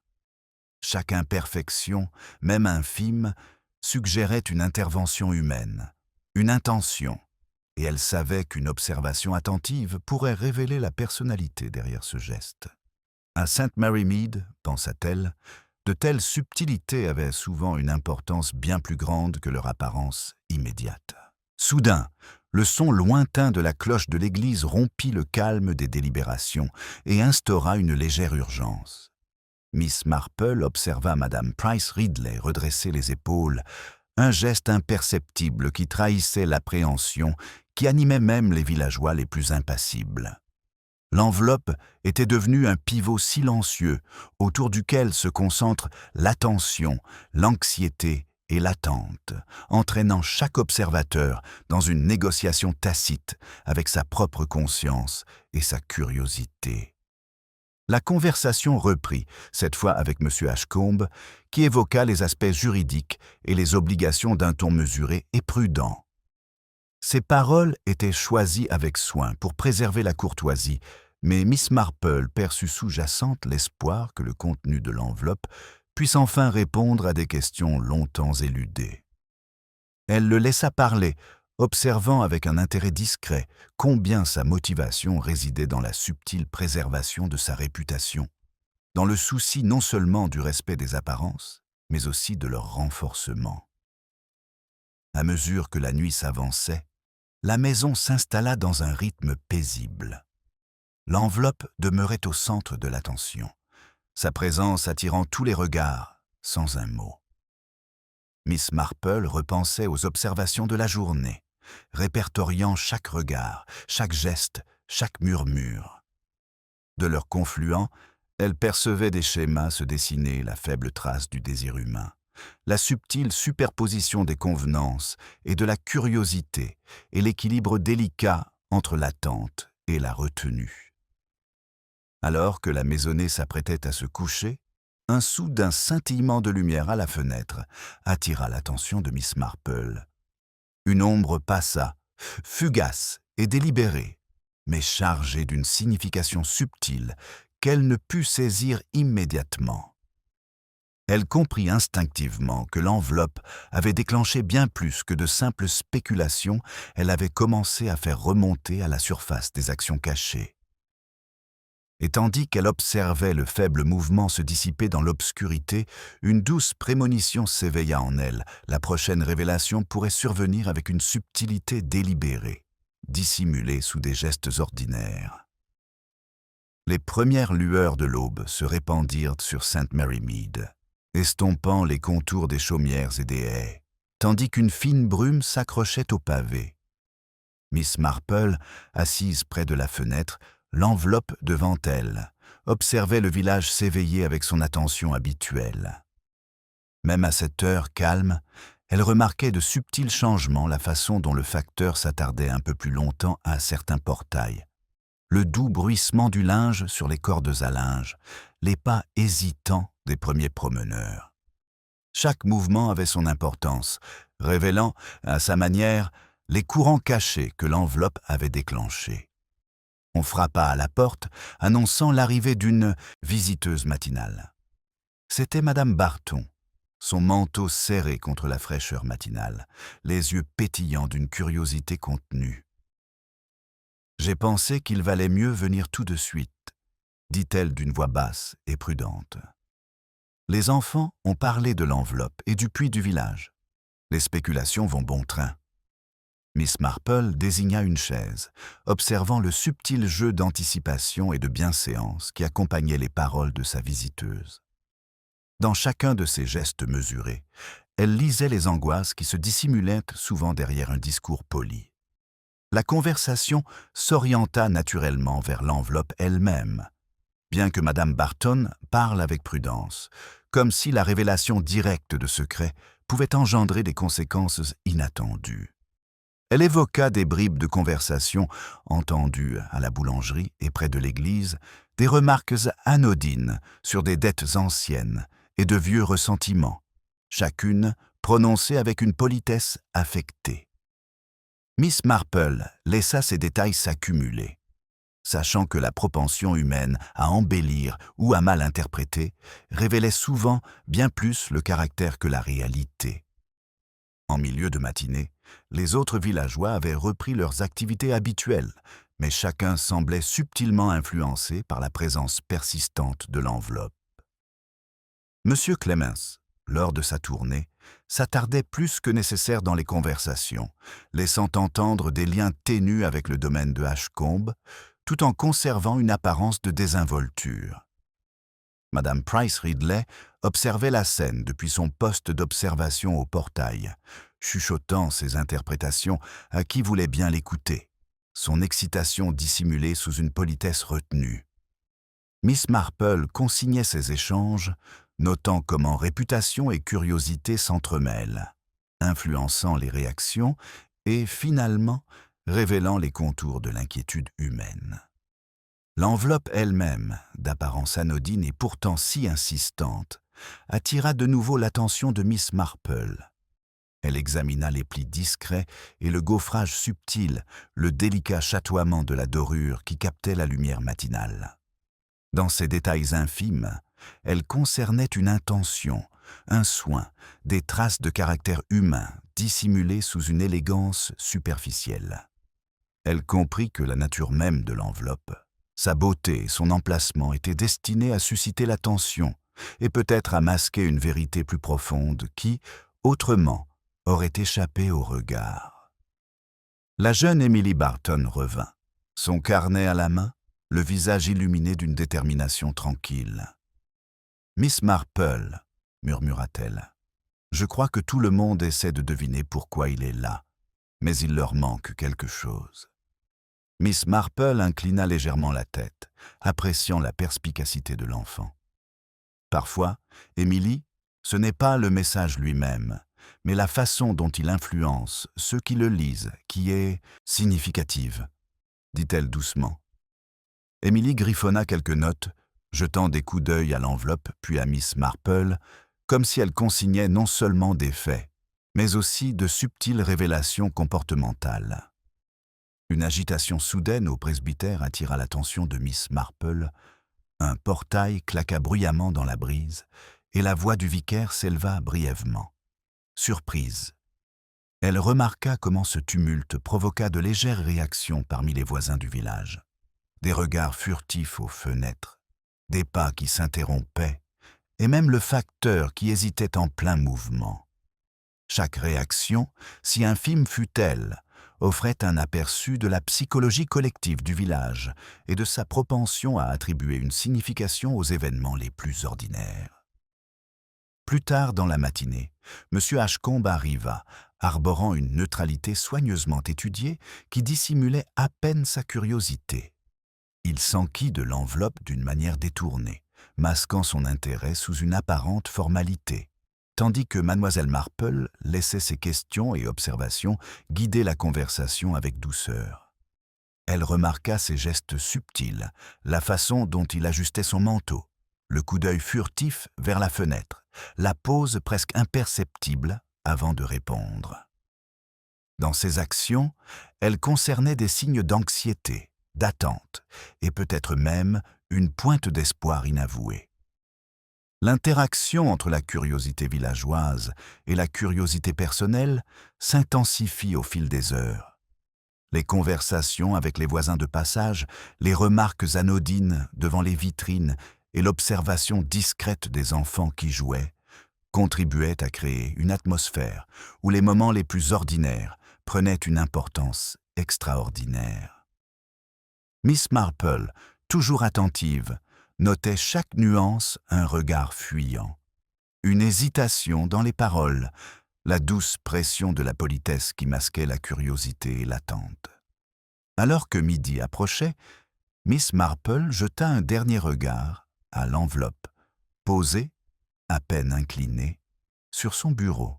Chaque imperfection, même infime, suggérait une intervention humaine, une intention, et elle savait qu'une observation attentive pourrait révéler la personnalité derrière ce geste. À St. Mary Mead, pensa-t-elle, de telles subtilités avaient souvent une importance bien plus grande que leur apparence immédiate. Soudain, le son lointain de la cloche de l'église rompit le calme des délibérations et instaura une légère urgence. Miss Marple observa Madame Price Ridley redresser les épaules, un geste imperceptible qui trahissait l'appréhension qui animait même les villageois les plus impassibles. L'enveloppe était devenue un pivot silencieux autour duquel se concentrent l'attention, l'anxiété et l'attente, entraînant chaque observateur dans une négociation tacite avec sa propre conscience et sa curiosité. La conversation reprit, cette fois avec M. Ashcombe, qui évoqua les aspects juridiques et les obligations d'un ton mesuré et prudent. Ses paroles étaient choisies avec soin pour préserver la courtoisie, mais Miss Marple perçut sous-jacente l'espoir que le contenu de l'enveloppe puisse enfin répondre à des questions longtemps éludées. Elle le laissa parler, observant avec un intérêt discret combien sa motivation résidait dans la subtile préservation de sa réputation, dans le souci non seulement du respect des apparences, mais aussi de leur renforcement. À mesure que la nuit s'avançait, la maison s'installa dans un rythme paisible. L'enveloppe demeurait au centre de l'attention, sa présence attirant tous les regards, sans un mot. Miss Marple repensait aux observations de la journée, répertoriant chaque regard, chaque geste, chaque murmure. De leur confluent, elle percevait des schémas se dessiner la faible trace du désir humain, la subtile superposition des convenances et de la curiosité et l'équilibre délicat entre l'attente et la retenue. Alors que la maisonnée s'apprêtait à se coucher, un soudain scintillement de lumière à la fenêtre attira l'attention de Miss Marple. Une ombre passa, fugace et délibérée, mais chargée d'une signification subtile qu'elle ne put saisir immédiatement. Elle comprit instinctivement que l'enveloppe avait déclenché bien plus que de simples spéculations, elle avait commencé à faire remonter à la surface des actions cachées. Et tandis qu'elle observait le faible mouvement se dissiper dans l'obscurité, une douce prémonition s'éveilla en elle. La prochaine révélation pourrait survenir avec une subtilité délibérée, dissimulée sous des gestes ordinaires. Les premières lueurs de l'aube se répandirent sur St. Mary Mead, estompant les contours des chaumières et des haies, tandis qu'une fine brume s'accrochait au pavé. Miss Marple, assise près de la fenêtre, l'enveloppe devant elle, observait le village s'éveiller avec son attention habituelle. Même à cette heure calme, elle remarquait de subtils changements, la façon dont le facteur s'attardait un peu plus longtemps à certains portails, le doux bruissement du linge sur les cordes à linge, les pas hésitants des premiers promeneurs. Chaque mouvement avait son importance, révélant, à sa manière, les courants cachés que l'enveloppe avait déclenchés. On frappa à la porte, annonçant l'arrivée d'une visiteuse matinale. C'était Madame Barton, son manteau serré contre la fraîcheur matinale, les yeux pétillants d'une curiosité contenue. « J'ai pensé qu'il valait mieux venir tout de suite », dit-elle d'une voix basse et prudente. Les enfants ont parlé de l'enveloppe et du puits du village. Les spéculations vont bon train. Miss Marple désigna une chaise, observant le subtil jeu d'anticipation et de bienséance qui accompagnait les paroles de sa visiteuse. Dans chacun de ses gestes mesurés, elle lisait les angoisses qui se dissimulaient souvent derrière un discours poli. La conversation s'orienta naturellement vers l'enveloppe elle-même, bien que Madame Barton parle avec prudence, comme si la révélation directe de secrets pouvait engendrer des conséquences inattendues. Elle évoqua des bribes de conversation entendues à la boulangerie et près de l'église, des remarques anodines sur des dettes anciennes et de vieux ressentiments, chacune prononcée avec une politesse affectée. Miss Marple laissa ces détails s'accumuler, sachant que la propension humaine à embellir ou à mal interpréter révélait souvent bien plus le caractère que la réalité. En milieu de matinée, les autres villageois avaient repris leurs activités habituelles, mais chacun semblait subtilement influencé par la présence persistante de l'enveloppe. Monsieur Clemens, lors de sa tournée, s'attardait plus que nécessaire dans les conversations, laissant entendre des liens ténus avec le domaine de Ashcombe, tout en conservant une apparence de désinvolture. Madame Price Ridley observait la scène depuis son poste d'observation au portail, chuchotant ses interprétations à qui voulait bien l'écouter, son excitation dissimulée sous une politesse retenue. Miss Marple consignait ces échanges, notant comment réputation et curiosité s'entremêlent, influençant les réactions et, finalement, révélant les contours de l'inquiétude humaine. L'enveloppe elle-même, d'apparence anodine et pourtant si insistante, attira de nouveau l'attention de Miss Marple. Elle examina les plis discrets et le gaufrage subtil, le délicat chatoiement de la dorure qui captait la lumière matinale. Dans ces détails infimes, elle concernait une intention, un soin, des traces de caractère humain dissimulées sous une élégance superficielle. Elle comprit que la nature même de l'enveloppe, sa beauté et son emplacement étaient destinés à susciter l'attention et peut-être à masquer une vérité plus profonde qui, autrement, aurait échappé au regard. La jeune Emily Barton revint, son carnet à la main, le visage illuminé d'une détermination tranquille. « Miss Marple, murmura-t-elle, je crois que tout le monde essaie de deviner pourquoi il est là, mais il leur manque quelque chose. » Miss Marple inclina légèrement la tête, appréciant la perspicacité de l'enfant. Parfois, Émilie, ce n'est pas le message lui-même, mais la façon dont il influence ceux qui le lisent qui est significative, dit-elle doucement. Émilie griffonna quelques notes, jetant des coups d'œil à l'enveloppe puis à Miss Marple, comme si elle consignait non seulement des faits, mais aussi de subtiles révélations comportementales. Une agitation soudaine au presbytère attira l'attention de Miss Marple. Un portail claqua bruyamment dans la brise, et la voix du vicaire s'éleva brièvement. Surprise. Elle remarqua comment ce tumulte provoqua de légères réactions parmi les voisins du village. des regards furtifs aux fenêtres, des pas qui s'interrompaient, et même le facteur qui hésitait en plein mouvement. Chaque réaction, si infime fût-elle, offrait un aperçu de la psychologie collective du village et de sa propension à attribuer une signification aux événements les plus ordinaires. Plus tard dans la matinée, M. Ashcombe arriva, arborant une neutralité soigneusement étudiée qui dissimulait à peine sa curiosité. Il s'enquit de l'enveloppe d'une manière détournée, masquant son intérêt sous une apparente formalité, tandis que Mlle Marple laissait ses questions et observations guider la conversation avec douceur. Elle remarqua ses gestes subtils, la façon dont il ajustait son manteau, le coup d'œil furtif vers la fenêtre, la pause presque imperceptible avant de répondre. Dans ses actions, elle concernait des signes d'anxiété, d'attente, et peut-être même une pointe d'espoir inavoué. L'interaction entre la curiosité villageoise et la curiosité personnelle s'intensifie au fil des heures. Les conversations avec les voisins de passage, les remarques anodines devant les vitrines et l'observation discrète des enfants qui jouaient contribuaient à créer une atmosphère où les moments les plus ordinaires prenaient une importance extraordinaire. Miss Marple, toujours attentive, notait chaque nuance un regard fuyant, une hésitation dans les paroles, la douce pression de la politesse qui masquait la curiosité et l'attente. Alors que midi approchait, Miss Marple jeta un dernier regard à l'enveloppe, posée, à peine inclinée, sur son bureau.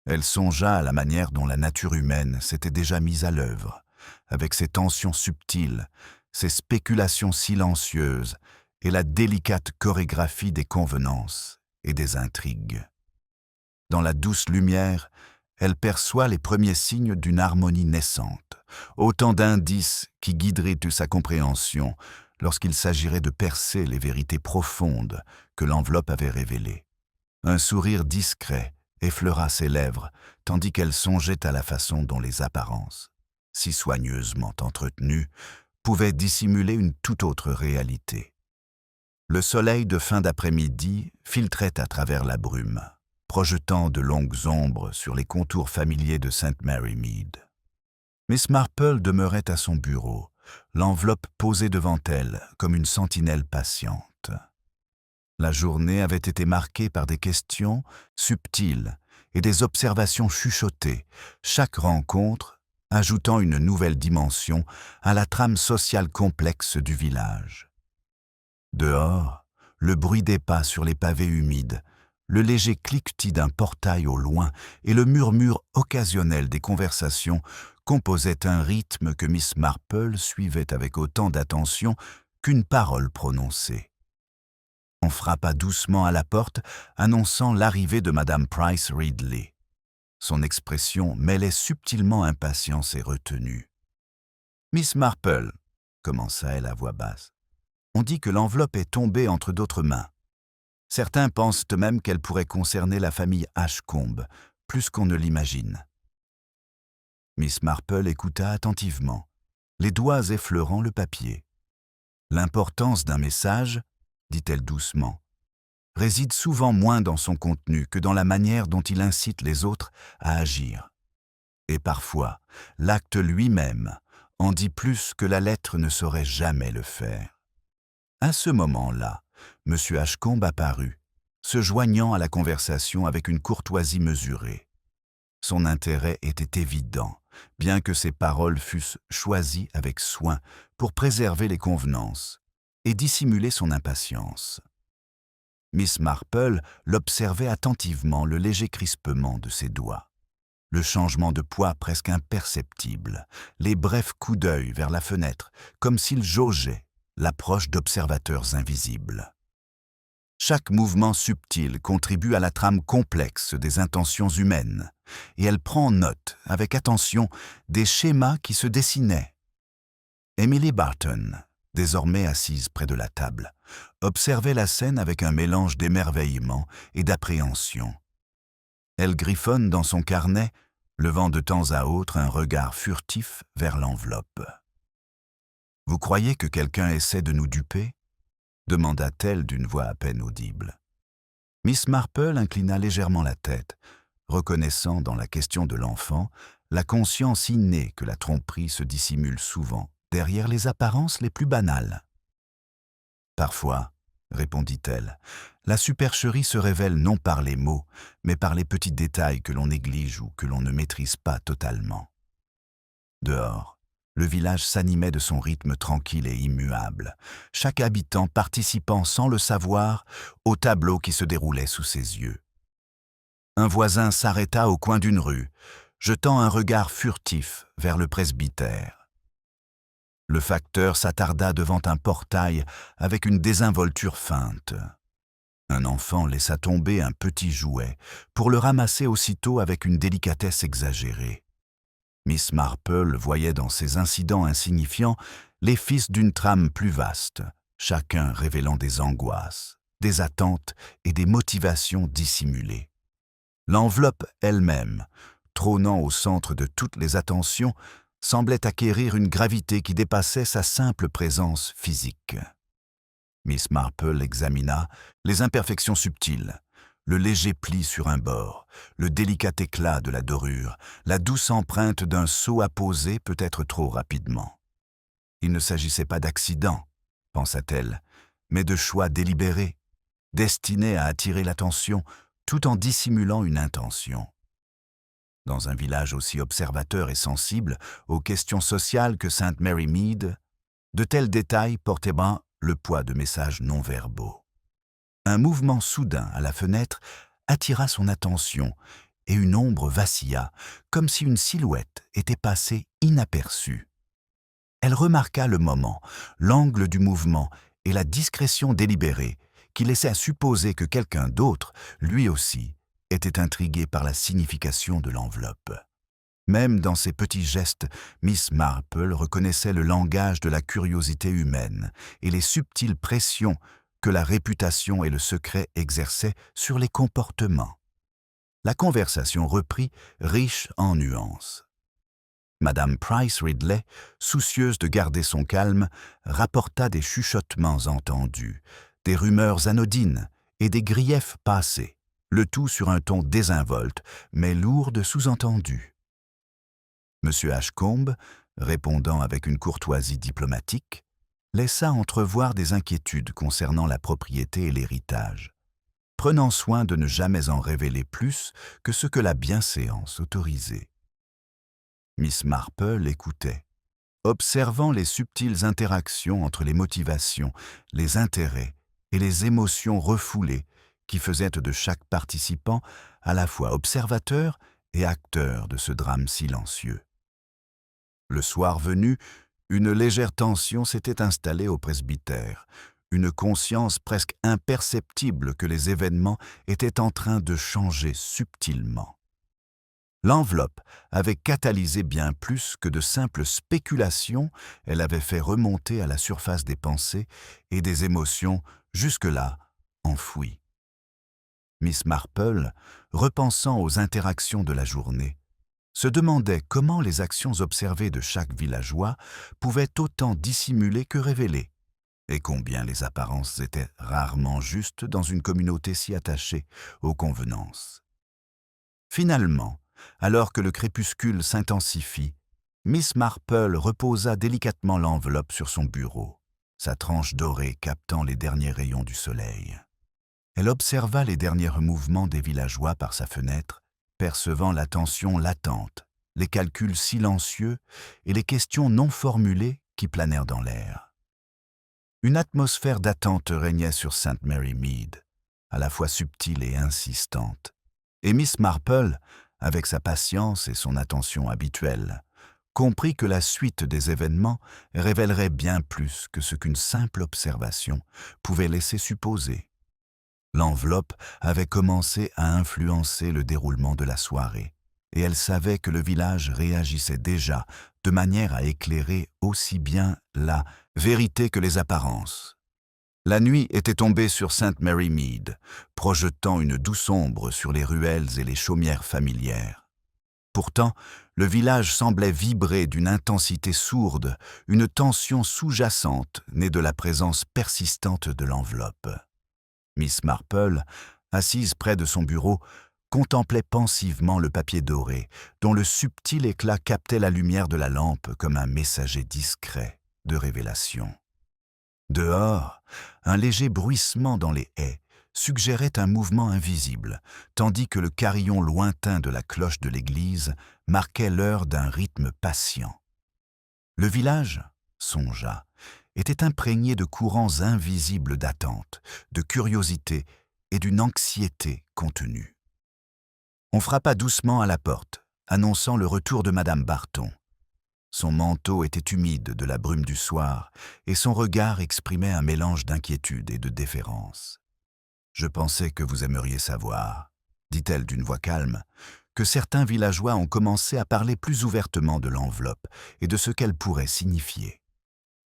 Elle songea à la manière dont la nature humaine s'était déjà mise à l'œuvre, avec ses tensions subtiles, ses spéculations silencieuses et la délicate chorégraphie des convenances et des intrigues. Dans la douce lumière, elle perçoit les premiers signes d'une harmonie naissante, autant d'indices qui guideraient sa compréhension lorsqu'il s'agirait de percer les vérités profondes que l'enveloppe avait révélées. Un sourire discret effleura ses lèvres, tandis qu'elle songeait à la façon dont les apparences, si soigneusement entretenues, pouvaient dissimuler une toute autre réalité. Le soleil de fin d'après-midi filtrait à travers la brume, projetant de longues ombres sur les contours familiers de St. Mary Mead. Miss Marple demeurait à son bureau, l'enveloppe posée devant elle comme une sentinelle patiente. La journée avait été marquée par des questions subtiles et des observations chuchotées, chaque rencontre ajoutant une nouvelle dimension à la trame sociale complexe du village. Dehors, le bruit des pas sur les pavés humides, le léger cliquetis d'un portail au loin et le murmure occasionnel des conversations composaient un rythme que Miss Marple suivait avec autant d'attention qu'une parole prononcée. On frappa doucement à la porte, annonçant l'arrivée de Madame Price Ridley. Son expression mêlait subtilement impatience et retenue. « Miss Marple, » commença-elle à voix basse, « on dit que l'enveloppe est tombée entre d'autres mains. Certains pensent même qu'elle pourrait concerner la famille Ashcombe, plus qu'on ne l'imagine. » Miss Marple écouta attentivement, les doigts effleurant le papier. « L'importance d'un message, dit-elle doucement, réside souvent moins dans son contenu que dans la manière dont il incite les autres à agir. Et parfois, l'acte lui-même en dit plus que la lettre ne saurait jamais le faire. » À ce moment-là, M. Ashcombe apparut, se joignant à la conversation avec une courtoisie mesurée. Son intérêt était évident, bien que ses paroles fussent choisies avec soin pour préserver les convenances et dissimuler son impatience. Miss Marple l'observait attentivement le léger crispement de ses doigts, le changement de poids presque imperceptible, les brefs coups d'œil vers la fenêtre, comme s'il jaugeait l'approche d'observateurs invisibles. Chaque mouvement subtil contribue à la trame complexe des intentions humaines, et elle prend note, avec attention, des schémas qui se dessinaient. Emily Barton, désormais assise près de la table, observait la scène avec un mélange d'émerveillement et d'appréhension. Elle griffonne dans son carnet, levant de temps à autre un regard furtif vers l'enveloppe. Vous croyez que quelqu'un essaie de nous duper ?» demanda-t-elle d'une voix à peine audible. Miss Marple inclina légèrement la tête, reconnaissant dans la question de l'enfant la conscience innée que la tromperie se dissimule souvent derrière les apparences les plus banales. « Parfois, » répondit-elle, « la supercherie se révèle non par les mots, mais par les petits détails que l'on néglige ou que l'on ne maîtrise pas totalement. » Dehors, le village s'animait de son rythme tranquille et immuable, chaque habitant participant sans le savoir au tableau qui se déroulait sous ses yeux. Un voisin s'arrêta au coin d'une rue, jetant un regard furtif vers le presbytère. Le facteur s'attarda devant un portail avec une désinvolture feinte. Un enfant laissa tomber un petit jouet pour le ramasser aussitôt avec une délicatesse exagérée. Miss Marple voyait dans ces incidents insignifiants les fils d'une trame plus vaste, chacun révélant des angoisses, des attentes et des motivations dissimulées. L'enveloppe elle-même, trônant au centre de toutes les attentions, semblait acquérir une gravité qui dépassait sa simple présence physique. Miss Marple examina les imperfections subtiles, le léger pli sur un bord, le délicat éclat de la dorure, la douce empreinte d'un seau apposé peut-être trop rapidement. Il ne s'agissait pas d'accident, pensa-t-elle, mais de choix délibérés, destinés à attirer l'attention tout en dissimulant une intention. Dans un village aussi observateur et sensible aux questions sociales que St. Mary Mead, de tels détails portaient bien le poids de messages non-verbaux. Un mouvement soudain à la fenêtre attira son attention et une ombre vacilla, comme si une silhouette était passée inaperçue. Elle remarqua le moment, l'angle du mouvement et la discrétion délibérée qui laissaient à supposer que quelqu'un d'autre, lui aussi, était intrigué par la signification de l'enveloppe. Même dans ces petits gestes, Miss Marple reconnaissait le langage de la curiosité humaine et les subtiles pressions que la réputation et le secret exerçaient sur les comportements. La conversation reprit, riche en nuances. Madame Price Ridley, soucieuse de garder son calme, rapporta des chuchotements entendus, des rumeurs anodines et des griefs passés, le tout sur un ton désinvolte, mais lourd de sous-entendus. M. Ashcombe, répondant avec une courtoisie diplomatique, laissa entrevoir des inquiétudes concernant la propriété et l'héritage, prenant soin de ne jamais en révéler plus que ce que la bienséance autorisait. Miss Marple écoutait, observant les subtiles interactions entre les motivations, les intérêts et les émotions refoulées qui faisaient de chaque participant à la fois observateur et acteur de ce drame silencieux. Le soir venu, une légère tension s'était installée au presbytère, une conscience presque imperceptible que les événements étaient en train de changer subtilement. L'enveloppe avait catalysé bien plus que de simples spéculations, elle avait fait remonter à la surface des pensées et des émotions jusque-là enfouies. Miss Marple, repensant aux interactions de la journée, se demandait comment les actions observées de chaque villageois pouvaient autant dissimuler que révéler, et combien les apparences étaient rarement justes dans une communauté si attachée aux convenances. Finalement, alors que le crépuscule s'intensifie, Miss Marple reposa délicatement l'enveloppe sur son bureau, sa tranche dorée captant les derniers rayons du soleil. Elle observa les derniers mouvements des villageois par sa fenêtre, percevant la tension latente, les calculs silencieux et les questions non formulées qui planèrent dans l'air. Une atmosphère d'attente régnait sur St. Mary Mead, à la fois subtile et insistante, et Miss Marple, avec sa patience et son attention habituelle, comprit que la suite des événements révélerait bien plus que ce qu'une simple observation pouvait laisser supposer. L'enveloppe avait commencé à influencer le déroulement de la soirée, et elle savait que le village réagissait déjà de manière à éclairer aussi bien la vérité que les apparences. La nuit était tombée sur St. Mary Mead, projetant une douce ombre sur les ruelles et les chaumières familières. Pourtant, le village semblait vibrer d'une intensité sourde, une tension sous-jacente née de la présence persistante de l'enveloppe. Miss Marple, assise près de son bureau, contemplait pensivement le papier doré, dont le subtil éclat captait la lumière de la lampe comme un messager discret de révélation. Dehors, un léger bruissement dans les haies suggérait un mouvement invisible, tandis que le carillon lointain de la cloche de l'église marquait l'heure d'un rythme patient. Le village, songea, était imprégné de courants invisibles d'attente, de curiosité et d'une anxiété contenue. On frappa doucement à la porte, annonçant le retour de Madame Barton. Son manteau était humide de la brume du soir et son regard exprimait un mélange d'inquiétude et de déférence. « Je pensais que vous aimeriez savoir, » dit-elle d'une voix calme, que certains villageois ont commencé à parler plus ouvertement de l'enveloppe et de ce qu'elle pourrait signifier.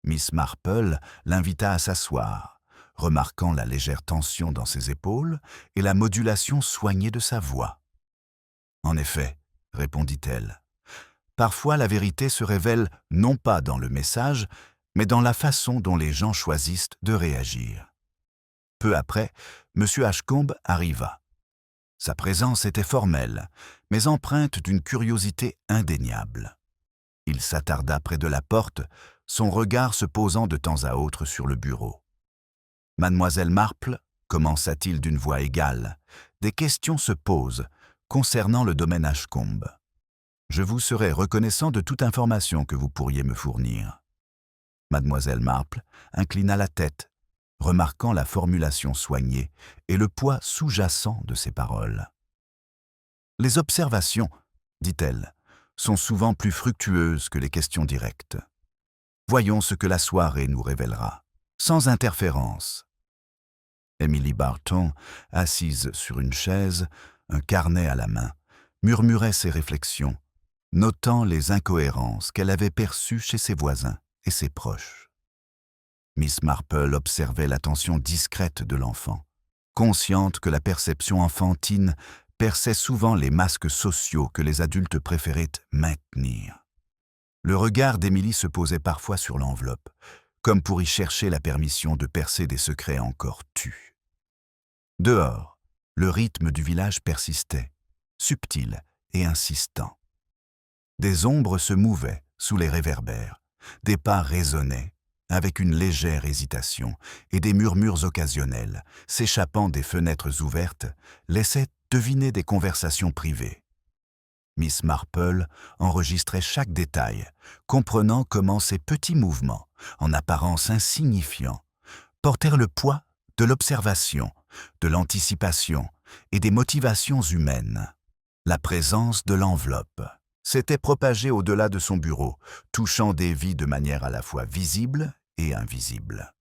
Miss Marple l'invita à s'asseoir, remarquant la légère tension dans ses épaules et la modulation soignée de sa voix. « En effet, » répondit-elle, « parfois la vérité se révèle non pas dans le message, mais dans la façon dont les gens choisissent de réagir. » Peu après, M. Ashcombe arriva. Sa présence était formelle, mais empreinte d'une curiosité indéniable. Il s'attarda près de la porte, son regard se posant de temps à autre sur le bureau. « Mademoiselle Marple, commença-t-il d'une voix égale, des questions se posent concernant le domaine Ashcombe. Je vous serais reconnaissant de toute information que vous pourriez me fournir. » Mademoiselle Marple inclina la tête, remarquant la formulation soignée et le poids sous-jacent de ses paroles. « Les observations, dit-elle, sont souvent plus fructueuses que les questions directes. Voyons ce que la soirée nous révélera, sans interférence. » Emily Barton, assise sur une chaise, un carnet à la main, murmurait ses réflexions, notant les incohérences qu'elle avait perçues chez ses voisins et ses proches. Miss Marple observait l'attention discrète de l'enfant, consciente que la perception enfantine perçait souvent les masques sociaux que les adultes préféraient maintenir. Le regard d'Émilie se posait parfois sur l'enveloppe, comme pour y chercher la permission de percer des secrets encore tus. Dehors, le rythme du village persistait, subtil et insistant. Des ombres se mouvaient sous les réverbères, des pas résonnaient, avec une légère hésitation, et des murmures occasionnels, s'échappant des fenêtres ouvertes, laissaient deviner des conversations privées. Miss Marple enregistrait chaque détail, comprenant comment ces petits mouvements, en apparence insignifiants, portèrent le poids de l'observation, de l'anticipation et des motivations humaines. La présence de l'enveloppe s'était propagée au-delà de son bureau, touchant des vies de manière à la fois visible et invisible.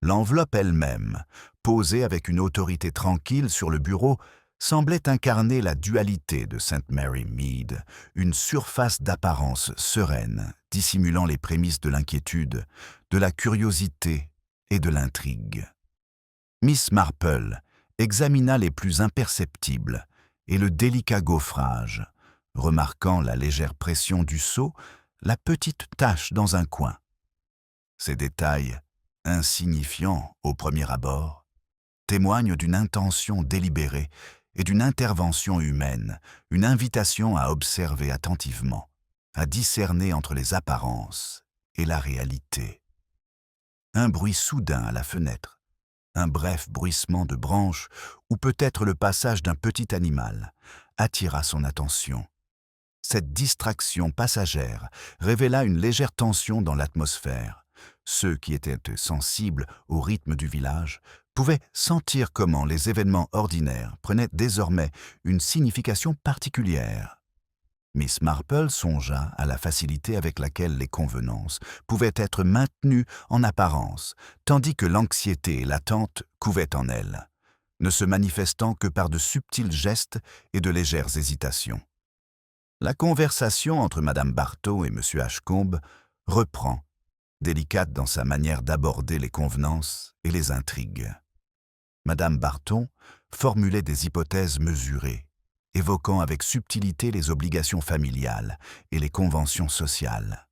L'enveloppe elle-même, posée avec une autorité tranquille sur le bureau, semblait incarner la dualité de St. Mary Mead, une surface d'apparence sereine, dissimulant les prémices de l'inquiétude, de la curiosité et de l'intrigue. Miss Marple examina les plus imperceptibles et le délicat gaufrage, remarquant la légère pression du seau, la petite tache dans un coin. Ces détails, insignifiants au premier abord, témoignent d'une intention délibérée et d'une intervention humaine, une invitation à observer attentivement, à discerner entre les apparences et la réalité. Un bruit soudain à la fenêtre, un bref bruissement de branches ou peut-être le passage d'un petit animal attira son attention. Cette distraction passagère révéla une légère tension dans l'atmosphère. Ceux qui étaient sensibles au rythme du village pouvaient sentir comment les événements ordinaires prenaient désormais une signification particulière. Miss Marple songea à la facilité avec laquelle les convenances pouvaient être maintenues en apparence, tandis que l'anxiété et l'attente couvaient en elle, ne se manifestant que par de subtils gestes et de légères hésitations. La conversation entre Madame Barton et M. Ashcombe reprend, délicate dans sa manière d'aborder les convenances et les intrigues. Madame Barton formulait des hypothèses mesurées, évoquant avec subtilité les obligations familiales et les conventions sociales,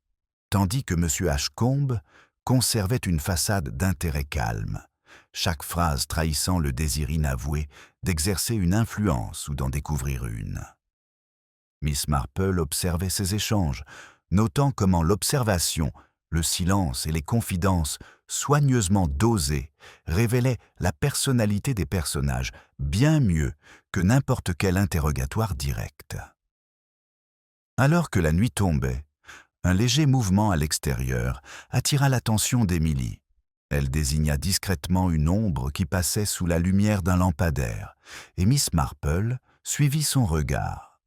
tandis que M. Ashcombe conservait une façade d'intérêt calme, chaque phrase trahissant le désir inavoué d'exercer une influence ou d'en découvrir une. Miss Marple observait ces échanges, notant comment l'observation, le silence et les confidences soigneusement dosées révélaient la personnalité des personnages bien mieux que n'importe quel interrogatoire direct. Alors que la nuit tombait, un léger mouvement à l'extérieur attira l'attention d'Émilie. Elle désigna discrètement une ombre qui passait sous la lumière d'un lampadaire, et Miss Marple suivit son regard.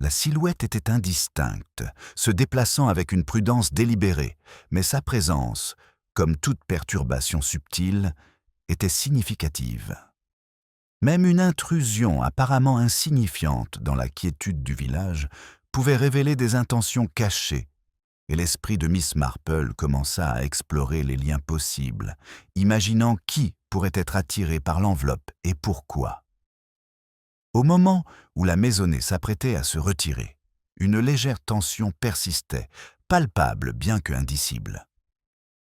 La silhouette était indistincte, se déplaçant avec une prudence délibérée, mais sa présence, comme toute perturbation subtile, était significative. Même une intrusion apparemment insignifiante dans la quiétude du village pouvait révéler des intentions cachées, et l'esprit de Miss Marple commença à explorer les liens possibles, imaginant qui pourrait être attiré par l'enveloppe et pourquoi. Au moment où la maisonnée s'apprêtait à se retirer, une légère tension persistait, palpable bien que indicible.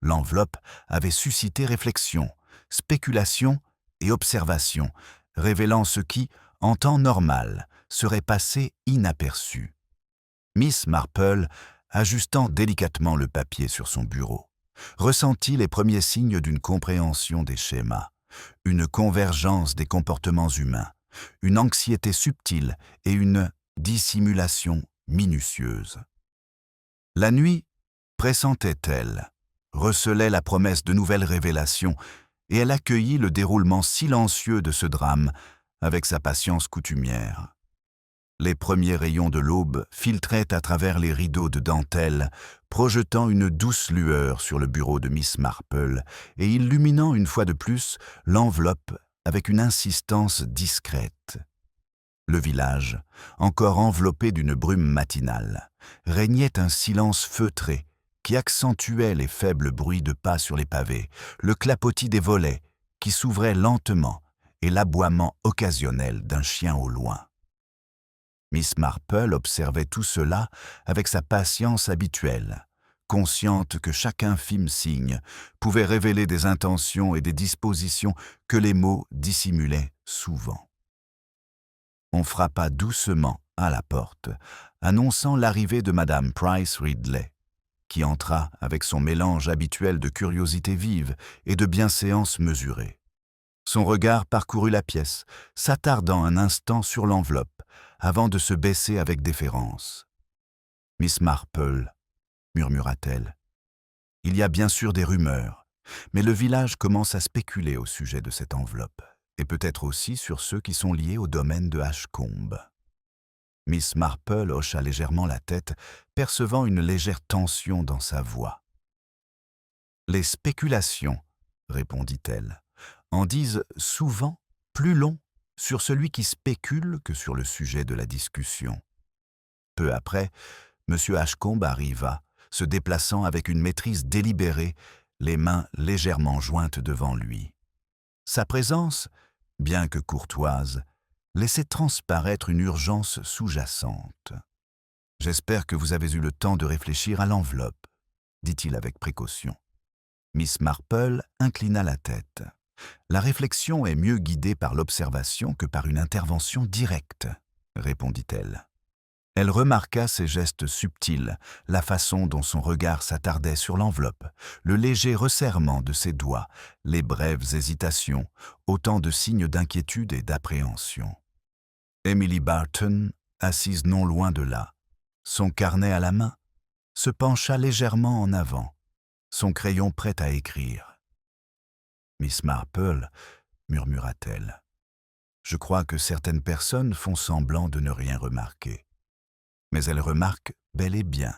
L'enveloppe avait suscité réflexion, spéculation et observation, révélant ce qui, en temps normal, serait passé inaperçu. Miss Marple, ajustant délicatement le papier sur son bureau, ressentit les premiers signes d'une compréhension des schémas, une convergence des comportements humains, une anxiété subtile et une dissimulation minutieuse. La nuit, pressentait-elle, recelait la promesse de nouvelles révélations, et elle accueillit le déroulement silencieux de ce drame avec sa patience coutumière. Les premiers rayons de l'aube filtraient à travers les rideaux de dentelle, projetant une douce lueur sur le bureau de Miss Marple et illuminant une fois de plus l'enveloppe avec une insistance discrète. Le village, encore enveloppé d'une brume matinale, régnait un silence feutré qui accentuait les faibles bruits de pas sur les pavés, le clapotis des volets qui s'ouvraient lentement et l'aboiement occasionnel d'un chien au loin. Miss Marple observait tout cela avec sa patience habituelle, consciente que chaque infime signe pouvait révéler des intentions et des dispositions que les mots dissimulaient souvent. On frappa doucement à la porte, annonçant l'arrivée de Madame Price Ridley, qui entra avec son mélange habituel de curiosité vive et de bienséance mesurée. Son regard parcourut la pièce, s'attardant un instant sur l'enveloppe, avant de se baisser avec déférence. « Miss Marple, » murmura-t-elle, « il y a bien sûr des rumeurs, mais le village commence à spéculer au sujet de cette enveloppe, et peut-être aussi sur ceux qui sont liés au domaine de Ashcombe. » Miss Marple hocha légèrement la tête, percevant une légère tension dans sa voix. « Les spéculations, » répondit-elle, « en disent souvent plus long sur celui qui spécule que sur le sujet de la discussion. » Peu après, M. Ashcombe arriva, se déplaçant avec une maîtrise délibérée, les mains légèrement jointes devant lui. Sa présence, bien que courtoise, laissait transparaître une urgence sous-jacente. « J'espère que vous avez eu le temps de réfléchir à l'enveloppe, » dit-il avec précaution. Miss Marple inclina la tête. « La réflexion est mieux guidée par l'observation que par une intervention directe, » répondit-elle. Elle remarqua ses gestes subtils, la façon dont son regard s'attardait sur l'enveloppe, le léger resserrement de ses doigts, les brèves hésitations, autant de signes d'inquiétude et d'appréhension. Emily Barton, assise non loin de là, son carnet à la main, se pencha légèrement en avant, son crayon prêt à écrire. « Miss Marple, » murmura-t-elle, « je crois que certaines personnes font semblant de ne rien remarquer. Mais elles remarquent bel et bien.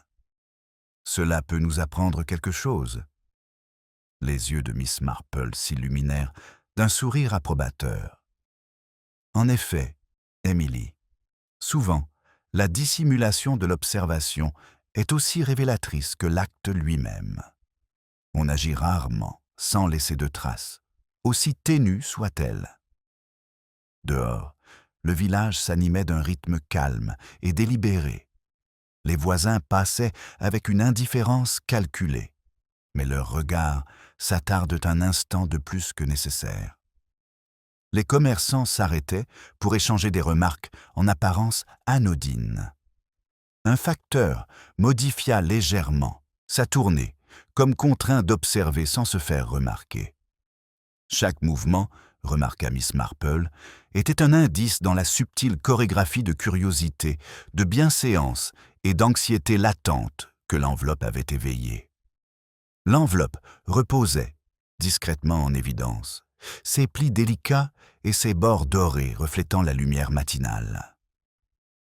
Cela peut nous apprendre quelque chose. » Les yeux de Miss Marple s'illuminèrent d'un sourire approbateur. « En effet, Emily, souvent, la dissimulation de l'observation est aussi révélatrice que l'acte lui-même. On agit rarement sans laisser de traces, aussi ténues soient-elles. » Dehors, le village s'animait d'un rythme calme et délibéré. Les voisins passaient avec une indifférence calculée, mais leurs regards s'attardent un instant de plus que nécessaire. Les commerçants s'arrêtaient pour échanger des remarques en apparence anodines. Un facteur modifia légèrement sa tournée, comme contraint d'observer sans se faire remarquer. Chaque mouvement, remarqua Miss Marple, était un indice dans la subtile chorégraphie de curiosité, de bienséance et d'anxiété latente que l'enveloppe avait éveillée. L'enveloppe reposait, discrètement en évidence, ses plis délicats et ses bords dorés reflétant la lumière matinale.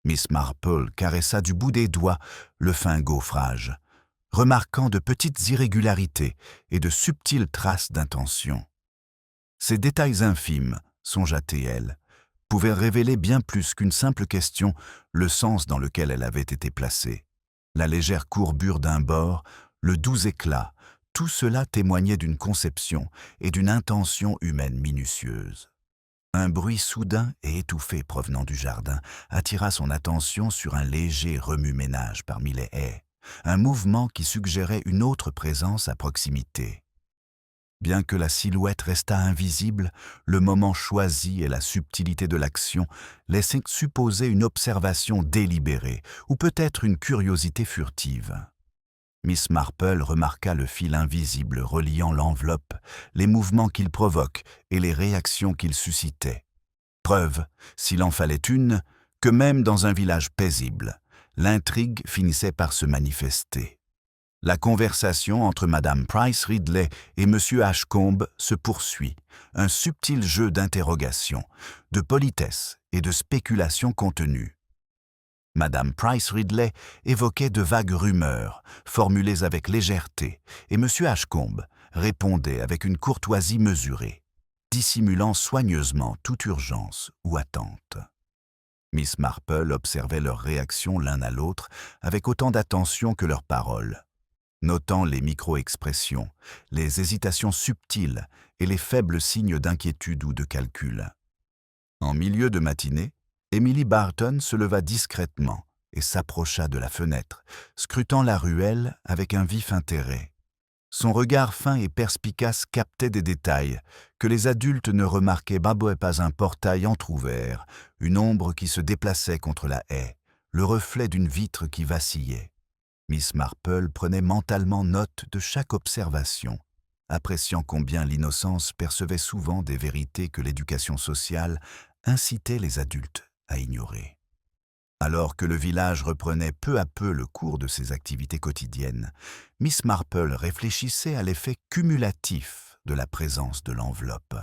Miss Marple caressa du bout des doigts le fin gaufrage, remarquant de petites irrégularités et de subtiles traces d'intention. Ces détails infimes, songea-t-elle, pouvaient révéler bien plus qu'une simple question le sens dans lequel elle avait été placée. La légère courbure d'un bord, le doux éclat, tout cela témoignait d'une conception et d'une intention humaine minutieuse. Un bruit soudain et étouffé provenant du jardin attira son attention sur un léger remue-ménage parmi les haies, un mouvement qui suggérait une autre présence à proximité. Bien que la silhouette restât invisible, le moment choisi et la subtilité de l'action laissaient supposer une observation délibérée ou peut-être une curiosité furtive. Miss Marple remarqua le fil invisible reliant l'enveloppe, les mouvements qu'il provoque et les réactions qu'il suscitait. Preuve, s'il en fallait une, que même dans un village paisible, l'intrigue finissait par se manifester. La conversation entre Madame Price Ridley et Monsieur Ashcombe se poursuit, un subtil jeu d'interrogation, de politesse et de spéculation contenue. Madame Price Ridley évoquait de vagues rumeurs, formulées avec légèreté, et Monsieur Ashcombe répondait avec une courtoisie mesurée, dissimulant soigneusement toute urgence ou attente. Miss Marple observait leurs réactions l'un à l'autre avec autant d'attention que leurs paroles, notant les micro-expressions, les hésitations subtiles et les faibles signes d'inquiétude ou de calcul. En milieu de matinée, Emily Barton se leva discrètement et s'approcha de la fenêtre, scrutant la ruelle avec un vif intérêt. Son regard fin et perspicace captait des détails que les adultes ne remarquaient pas un portail entr'ouvert, une ombre qui se déplaçait contre la haie, le reflet d'une vitre qui vacillait. Miss Marple prenait mentalement note de chaque observation, appréciant combien l'innocence percevait souvent des vérités que l'éducation sociale incitait les adultes à ignorer. Alors que le village reprenait peu à peu le cours de ses activités quotidiennes, Miss Marple réfléchissait à l'effet cumulatif de la présence de l'enveloppe.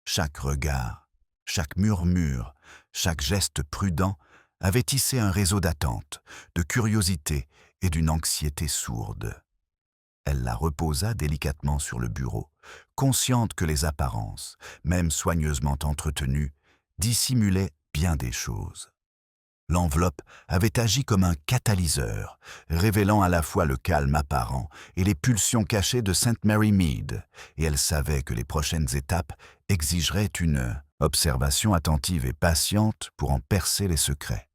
Chaque regard, chaque murmure, chaque geste prudent avait tissé un réseau d'attente, de curiosité et d'une anxiété sourde. Elle la reposa délicatement sur le bureau, consciente que les apparences, même soigneusement entretenues, dissimulaient bien des choses. L'enveloppe avait agi comme un catalyseur, révélant à la fois le calme apparent et les pulsions cachées de St. Mary Mead, et elle savait que les prochaines étapes exigeraient une observation attentive et patiente pour en percer les secrets.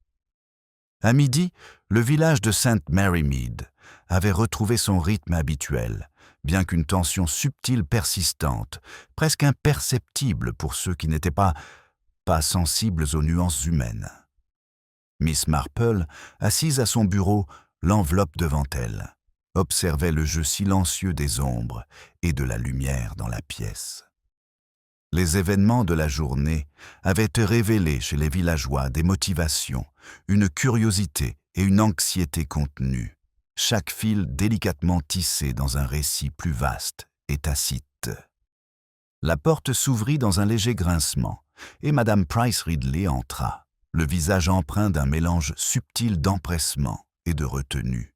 À midi, le village de St. Mary Mead avait retrouvé son rythme habituel, bien qu'une tension subtile persistante, presque imperceptible pour ceux qui n'étaient pas sensibles aux nuances humaines. Miss Marple, assise à son bureau, l'enveloppe devant elle, observait le jeu silencieux des ombres et de la lumière dans la pièce. Les événements de la journée avaient révélé chez les villageois des motivations, une curiosité et une anxiété contenues, chaque fil délicatement tissé dans un récit plus vaste et tacite. La porte s'ouvrit dans un léger grincement, et Madame Price Ridley entra, le visage empreint d'un mélange subtil d'empressement et de retenue.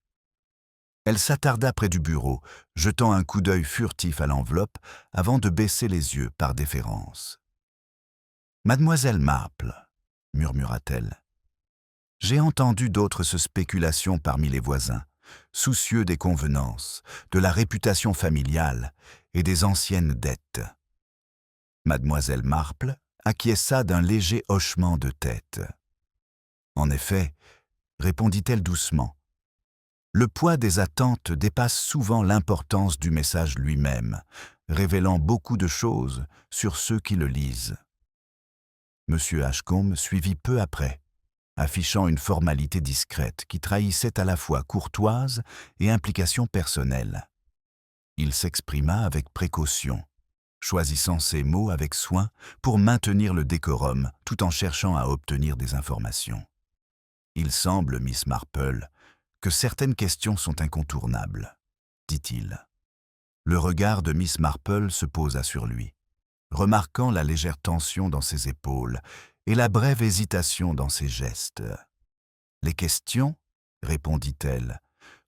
Elle s'attarda près du bureau, jetant un coup d'œil furtif à l'enveloppe avant de baisser les yeux par déférence. « Mademoiselle Marple, murmura-t-elle. J'ai entendu d'autres spéculations parmi les voisins, soucieux des convenances, de la réputation familiale et des anciennes dettes. » Mademoiselle Marple acquiesça d'un léger hochement de tête. « En effet, répondit-elle doucement, le poids des attentes dépasse souvent l'importance du message lui-même, révélant beaucoup de choses sur ceux qui le lisent. » M. Ashcombe suivit peu après, affichant une formalité discrète qui trahissait à la fois courtoise et implication personnelle. Il s'exprima avec précaution, choisissant ses mots avec soin pour maintenir le décorum tout en cherchant à obtenir des informations. « Il semble, Miss Marple, que certaines questions sont incontournables, dit-il. Le regard de Miss Marple se posa sur lui, remarquant la légère tension dans ses épaules et la brève hésitation dans ses gestes. « Les questions, répondit-elle,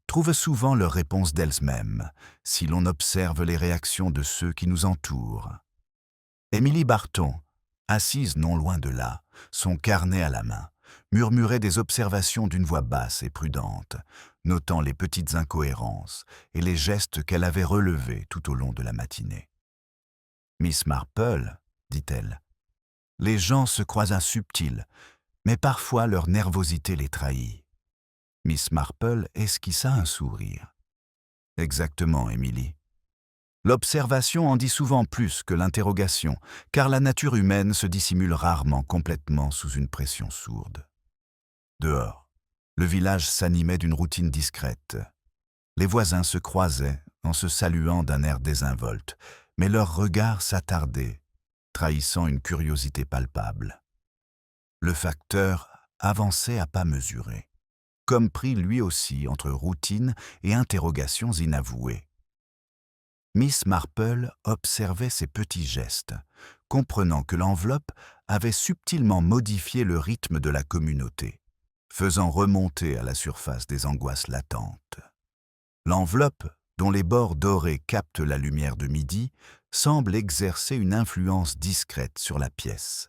trouvent souvent leur réponse d'elles-mêmes, si l'on observe les réactions de ceux qui nous entourent. » Émilie Barton, assise non loin de là, son carnet à la main, murmurait des observations d'une voix basse et prudente, notant les petites incohérences et les gestes qu'elle avait relevés tout au long de la matinée. « Miss Marple, dit-elle, les gens se croient insubtils, mais parfois leur nervosité les trahit. » Miss Marple esquissa un sourire. « Exactement, Émilie. L'observation en dit souvent plus que l'interrogation, car la nature humaine se dissimule rarement complètement sous une pression sourde. » Dehors, le village s'animait d'une routine discrète. Les voisins se croisaient en se saluant d'un air désinvolte, mais leurs regards s'attardaient, trahissant une curiosité palpable. Le facteur avançait à pas mesurés, comme pris lui aussi entre routine et interrogations inavouées. Miss Marple observait ces petits gestes, comprenant que l'enveloppe avait subtilement modifié le rythme de la communauté, faisant remonter à la surface des angoisses latentes. L'enveloppe, dont les bords dorés captent la lumière de midi, semble exercer une influence discrète sur la pièce.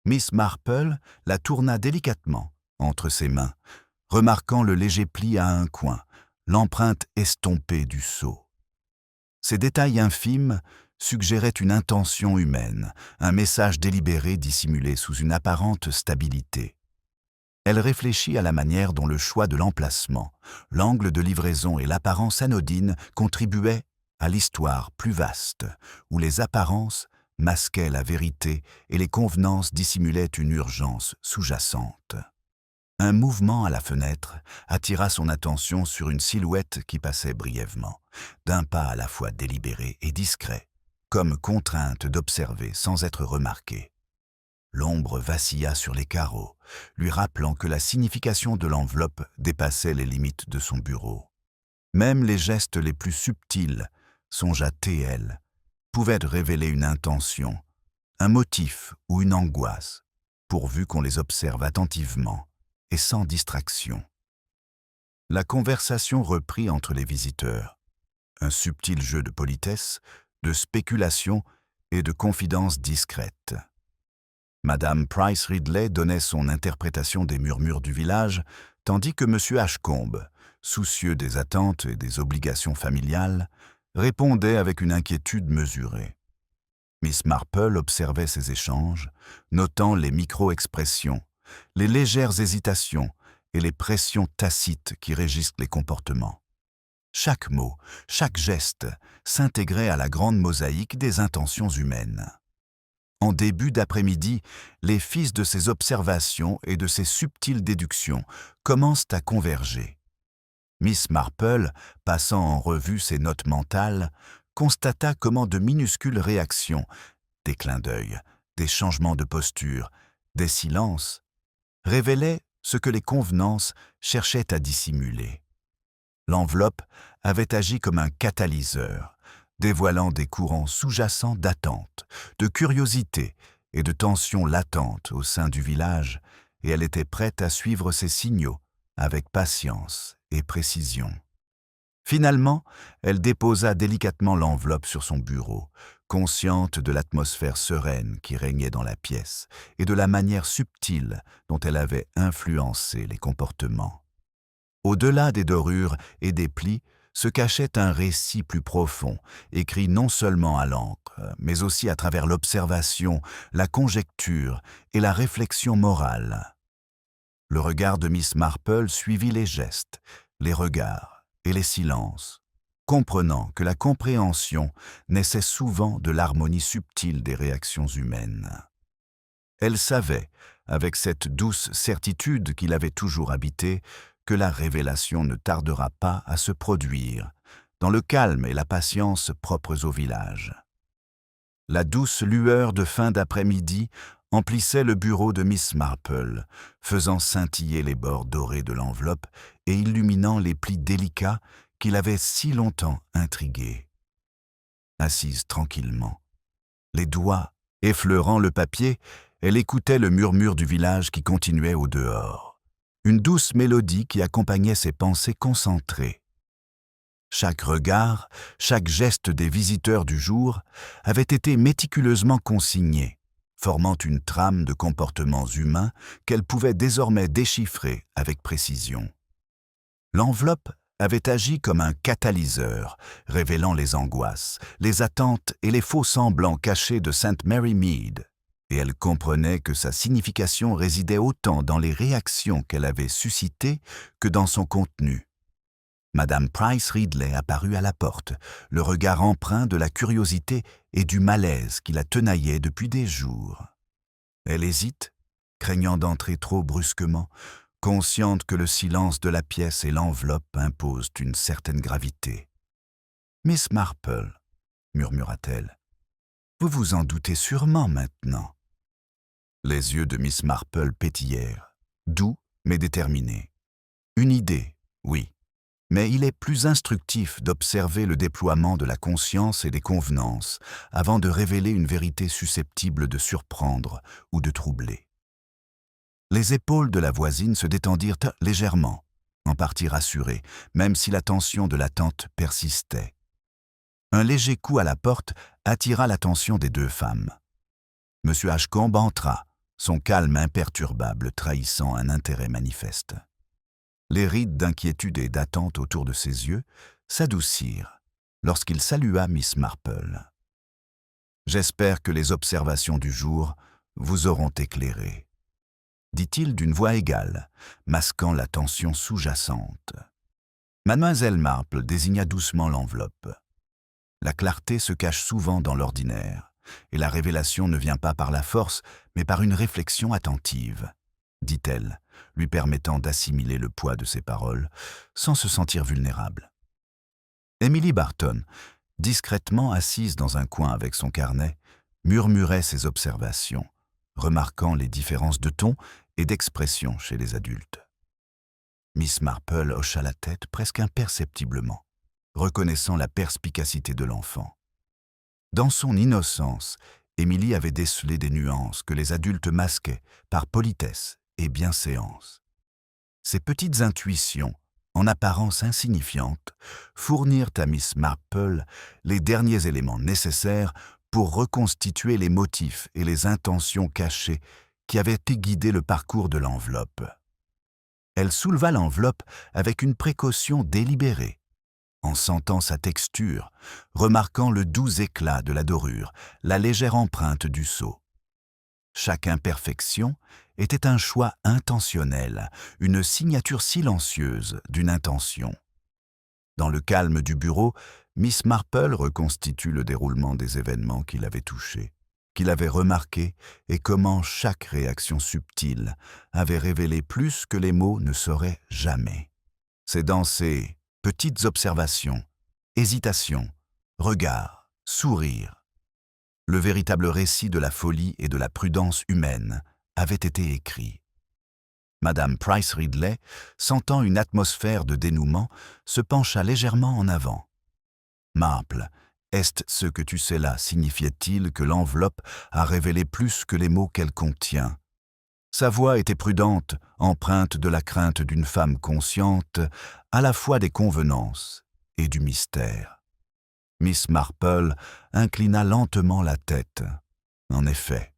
Miss Marple la tourna délicatement entre ses mains, remarquant le léger pli à un coin, l'empreinte estompée du sceau. Ces détails infimes suggéraient une intention humaine, un message délibéré dissimulé sous une apparente stabilité. Elle réfléchit à la manière dont le choix de l'emplacement, l'angle de livraison et l'apparence anodine contribuaient à l'histoire plus vaste, où les apparences masquaient la vérité et les convenances dissimulaient une urgence sous-jacente. Un mouvement à la fenêtre attira son attention sur une silhouette qui passait brièvement, d'un pas à la fois délibéré et discret, comme contrainte d'observer sans être remarquée. L'ombre vacilla sur les carreaux, lui rappelant que la signification de l'enveloppe dépassait les limites de son bureau. Même les gestes les plus subtils, songea T.L., pouvaient révéler une intention, un motif ou une angoisse, pourvu qu'on les observe attentivement et sans distraction. La conversation reprit entre les visiteurs, un subtil jeu de politesse, de spéculation et de confidence discrète. Madame Price Ridley donnait son interprétation des murmures du village, tandis que M. Ashcombe, soucieux des attentes et des obligations familiales, répondait avec une inquiétude mesurée. Miss Marple observait ces échanges, notant les micro-expressions, les légères hésitations et les pressions tacites qui régissent les comportements. Chaque mot, chaque geste s'intégrait à la grande mosaïque des intentions humaines. En début d'après-midi, les fils de ces observations et de ces subtiles déductions commencent à converger. Miss Marple, passant en revue ses notes mentales, constata comment de minuscules réactions, des clins d'œil, des changements de posture, des silences, révélaient ce que les convenances cherchaient à dissimuler. L'enveloppe avait agi comme un catalyseur, dévoilant des courants sous-jacents d'attente, de curiosité et de tension latente au sein du village, et elle était prête à suivre ces signaux avec patience et précision. Finalement, elle déposa délicatement l'enveloppe sur son bureau, consciente de l'atmosphère sereine qui régnait dans la pièce et de la manière subtile dont elle avait influencé les comportements. Au-delà des dorures et des plis se cachait un récit plus profond, écrit non seulement à l'encre, mais aussi à travers l'observation, la conjecture et la réflexion morale. Le regard de Miss Marple suivit les gestes, les regards et les silences, comprenant que la compréhension naissait souvent de l'harmonie subtile des réactions humaines. Elle savait, avec cette douce certitude qui l'avait toujours habitée, que la révélation ne tardera pas à se produire, dans le calme et la patience propres au village. La douce lueur de fin d'après-midi emplissait le bureau de Miss Marple, faisant scintiller les bords dorés de l'enveloppe et illuminant les plis délicats qui l'avaient si longtemps intriguée. Assise tranquillement, les doigts effleurant le papier, elle écoutait le murmure du village qui continuait au dehors, une douce mélodie qui accompagnait ses pensées concentrées. Chaque regard, chaque geste des visiteurs du jour avait été méticuleusement consigné, formant une trame de comportements humains qu'elle pouvait désormais déchiffrer avec précision. L'enveloppe avait agi comme un catalyseur, révélant les angoisses, les attentes et les faux semblants cachés de St. Mary Mead, et elle comprenait que sa signification résidait autant dans les réactions qu'elle avait suscitées que dans son contenu. Madame Price Ridley apparut à la porte, le regard empreint de la curiosité et du malaise qui la tenaillait depuis des jours. Elle hésite, craignant d'entrer trop brusquement, consciente que le silence de la pièce et l'enveloppe imposent une certaine gravité. « Miss Marple, » murmura-t-elle, « vous vous en doutez sûrement maintenant. » Les yeux de Miss Marple pétillèrent, doux mais déterminés. Une idée, oui. Mais il est plus instructif d'observer le déploiement de la conscience et des convenances avant de révéler une vérité susceptible de surprendre ou de troubler. Les épaules de la voisine se détendirent légèrement, en partie rassurées, même si la tension de l'attente persistait. Un léger coup à la porte attira l'attention des deux femmes. M. Ashcombe entra, son calme imperturbable trahissant un intérêt manifeste. Les rides d'inquiétude et d'attente autour de ses yeux s'adoucirent lorsqu'il salua Miss Marple. « J'espère que les observations du jour vous auront éclairé, » dit-il d'une voix égale, masquant la tension sous-jacente. Mademoiselle Marple désigna doucement l'enveloppe. La clarté se cache souvent dans l'ordinaire, et la révélation ne vient pas par la force, mais par une réflexion attentive, dit-elle, lui permettant d'assimiler le poids de ses paroles, sans se sentir vulnérable. Emily Barton, discrètement assise dans un coin avec son carnet, murmurait ses observations, remarquant les différences de ton et d'expression chez les adultes. Miss Marple hocha la tête presque imperceptiblement, reconnaissant la perspicacité de l'enfant. Dans son innocence, Émilie avait décelé des nuances que les adultes masquaient par politesse et bienséance. Ces petites intuitions, en apparence insignifiantes, fournirent à Miss Marple les derniers éléments nécessaires pour reconstituer les motifs et les intentions cachées qui avaient guidé le parcours de l'enveloppe. Elle souleva l'enveloppe avec une précaution délibérée, en sentant sa texture, remarquant le doux éclat de la dorure, la légère empreinte du sceau. Chaque imperfection était un choix intentionnel, une signature silencieuse d'une intention. Dans le calme du bureau, Miss Marple reconstitue le déroulement des événements qui l'avaient touchée, qu'il avait remarqué et comment chaque réaction subtile avait révélé plus que les mots ne sauraient jamais. C'est dans ces petites observations, hésitations, regards, sourires, le véritable récit de la folie et de la prudence humaine avait été écrit. Madame Price Ridley, sentant une atmosphère de dénouement, se pencha légèrement en avant. « Marple, est-ce ce que tu sais là signifiait-il que l'enveloppe a révélé plus que les mots qu'elle contient ?» Sa voix était prudente, empreinte de la crainte d'une femme consciente, à la fois des convenances et du mystère. Miss Marple inclina lentement la tête. En effet,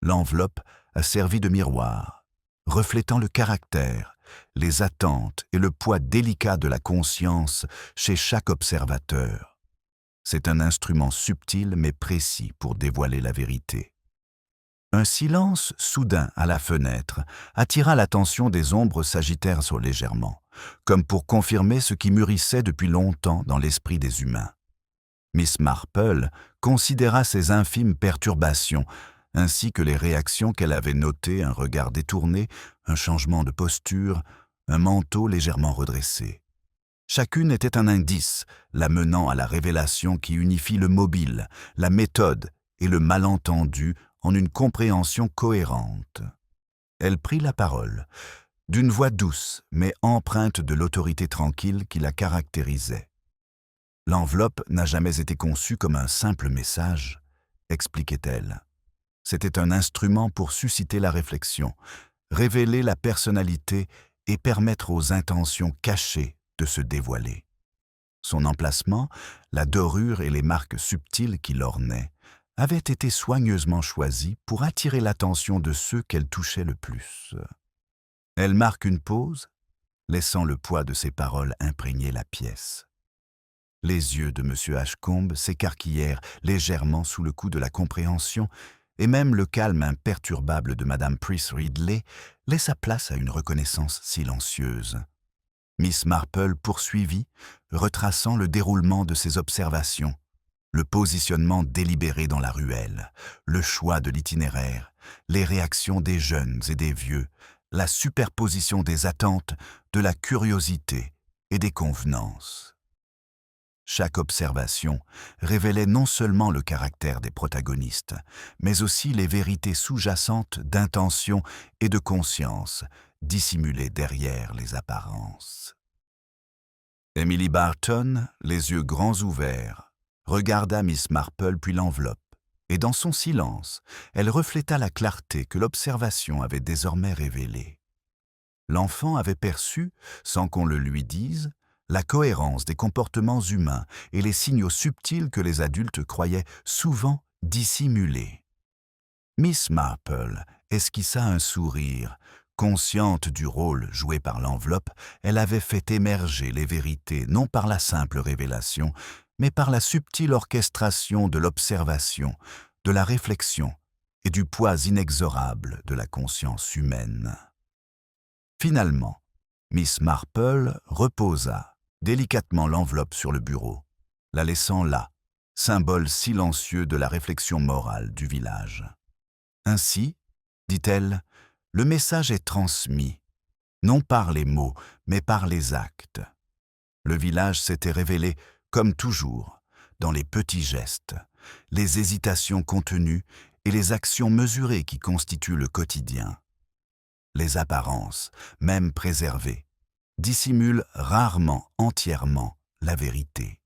l'enveloppe a servi de miroir, reflétant le caractère, les attentes et le poids délicat de la conscience chez chaque observateur. C'est un instrument subtil mais précis pour dévoiler la vérité. Un silence soudain à la fenêtre attira l'attention des ombres sagittaires légèrement, comme pour confirmer ce qui mûrissait depuis longtemps dans l'esprit des humains. Miss Marple considéra ces infimes perturbations, ainsi que les réactions qu'elle avait notées, un regard détourné, un changement de posture, un manteau légèrement redressé. Chacune était un indice, la menant à la révélation qui unifie le mobile, la méthode et le malentendu en une compréhension cohérente. Elle prit la parole, d'une voix douce mais empreinte de l'autorité tranquille qui la caractérisait. L'enveloppe n'a jamais été conçue comme un simple message, expliquait-elle. C'était un instrument pour susciter la réflexion, révéler la personnalité et permettre aux intentions cachées de se dévoiler. Son emplacement, la dorure et les marques subtiles qui l'ornaient avaient été soigneusement choisis pour attirer l'attention de ceux qu'elle touchait le plus. Elle marque une pause, laissant le poids de ses paroles imprégner la pièce. Les yeux de M. Ashcombe s'écarquillèrent légèrement sous le coup de la compréhension, et même le calme imperturbable de Mme Pris Ridley laissa place à une reconnaissance silencieuse. Miss Marple poursuivit, retraçant le déroulement de ses observations, le positionnement délibéré dans la ruelle, le choix de l'itinéraire, les réactions des jeunes et des vieux, la superposition des attentes, de la curiosité et des convenances. Chaque observation révélait non seulement le caractère des protagonistes, mais aussi les vérités sous-jacentes d'intention et de conscience, dissimulées derrière les apparences. Emily Barton, les yeux grands ouverts, regarda Miss Marple puis l'enveloppe, et dans son silence, elle refléta la clarté que l'observation avait désormais révélée. L'enfant avait perçu, sans qu'on le lui dise, la cohérence des comportements humains et les signaux subtils que les adultes croyaient souvent dissimulés. Miss Marple esquissa un sourire. Consciente du rôle joué par l'enveloppe, elle avait fait émerger les vérités non par la simple révélation, mais par la subtile orchestration de l'observation, de la réflexion et du poids inexorable de la conscience humaine. Finalement, Miss Marple reposa délicatement l'enveloppe sur le bureau, la laissant là, symbole silencieux de la réflexion morale du village. Ainsi, dit-elle, le message est transmis, non par les mots, mais par les actes. Le village s'était révélé, comme toujours, dans les petits gestes, les hésitations contenues et les actions mesurées qui constituent le quotidien. Les apparences, même préservées, dissimulent rarement entièrement la vérité.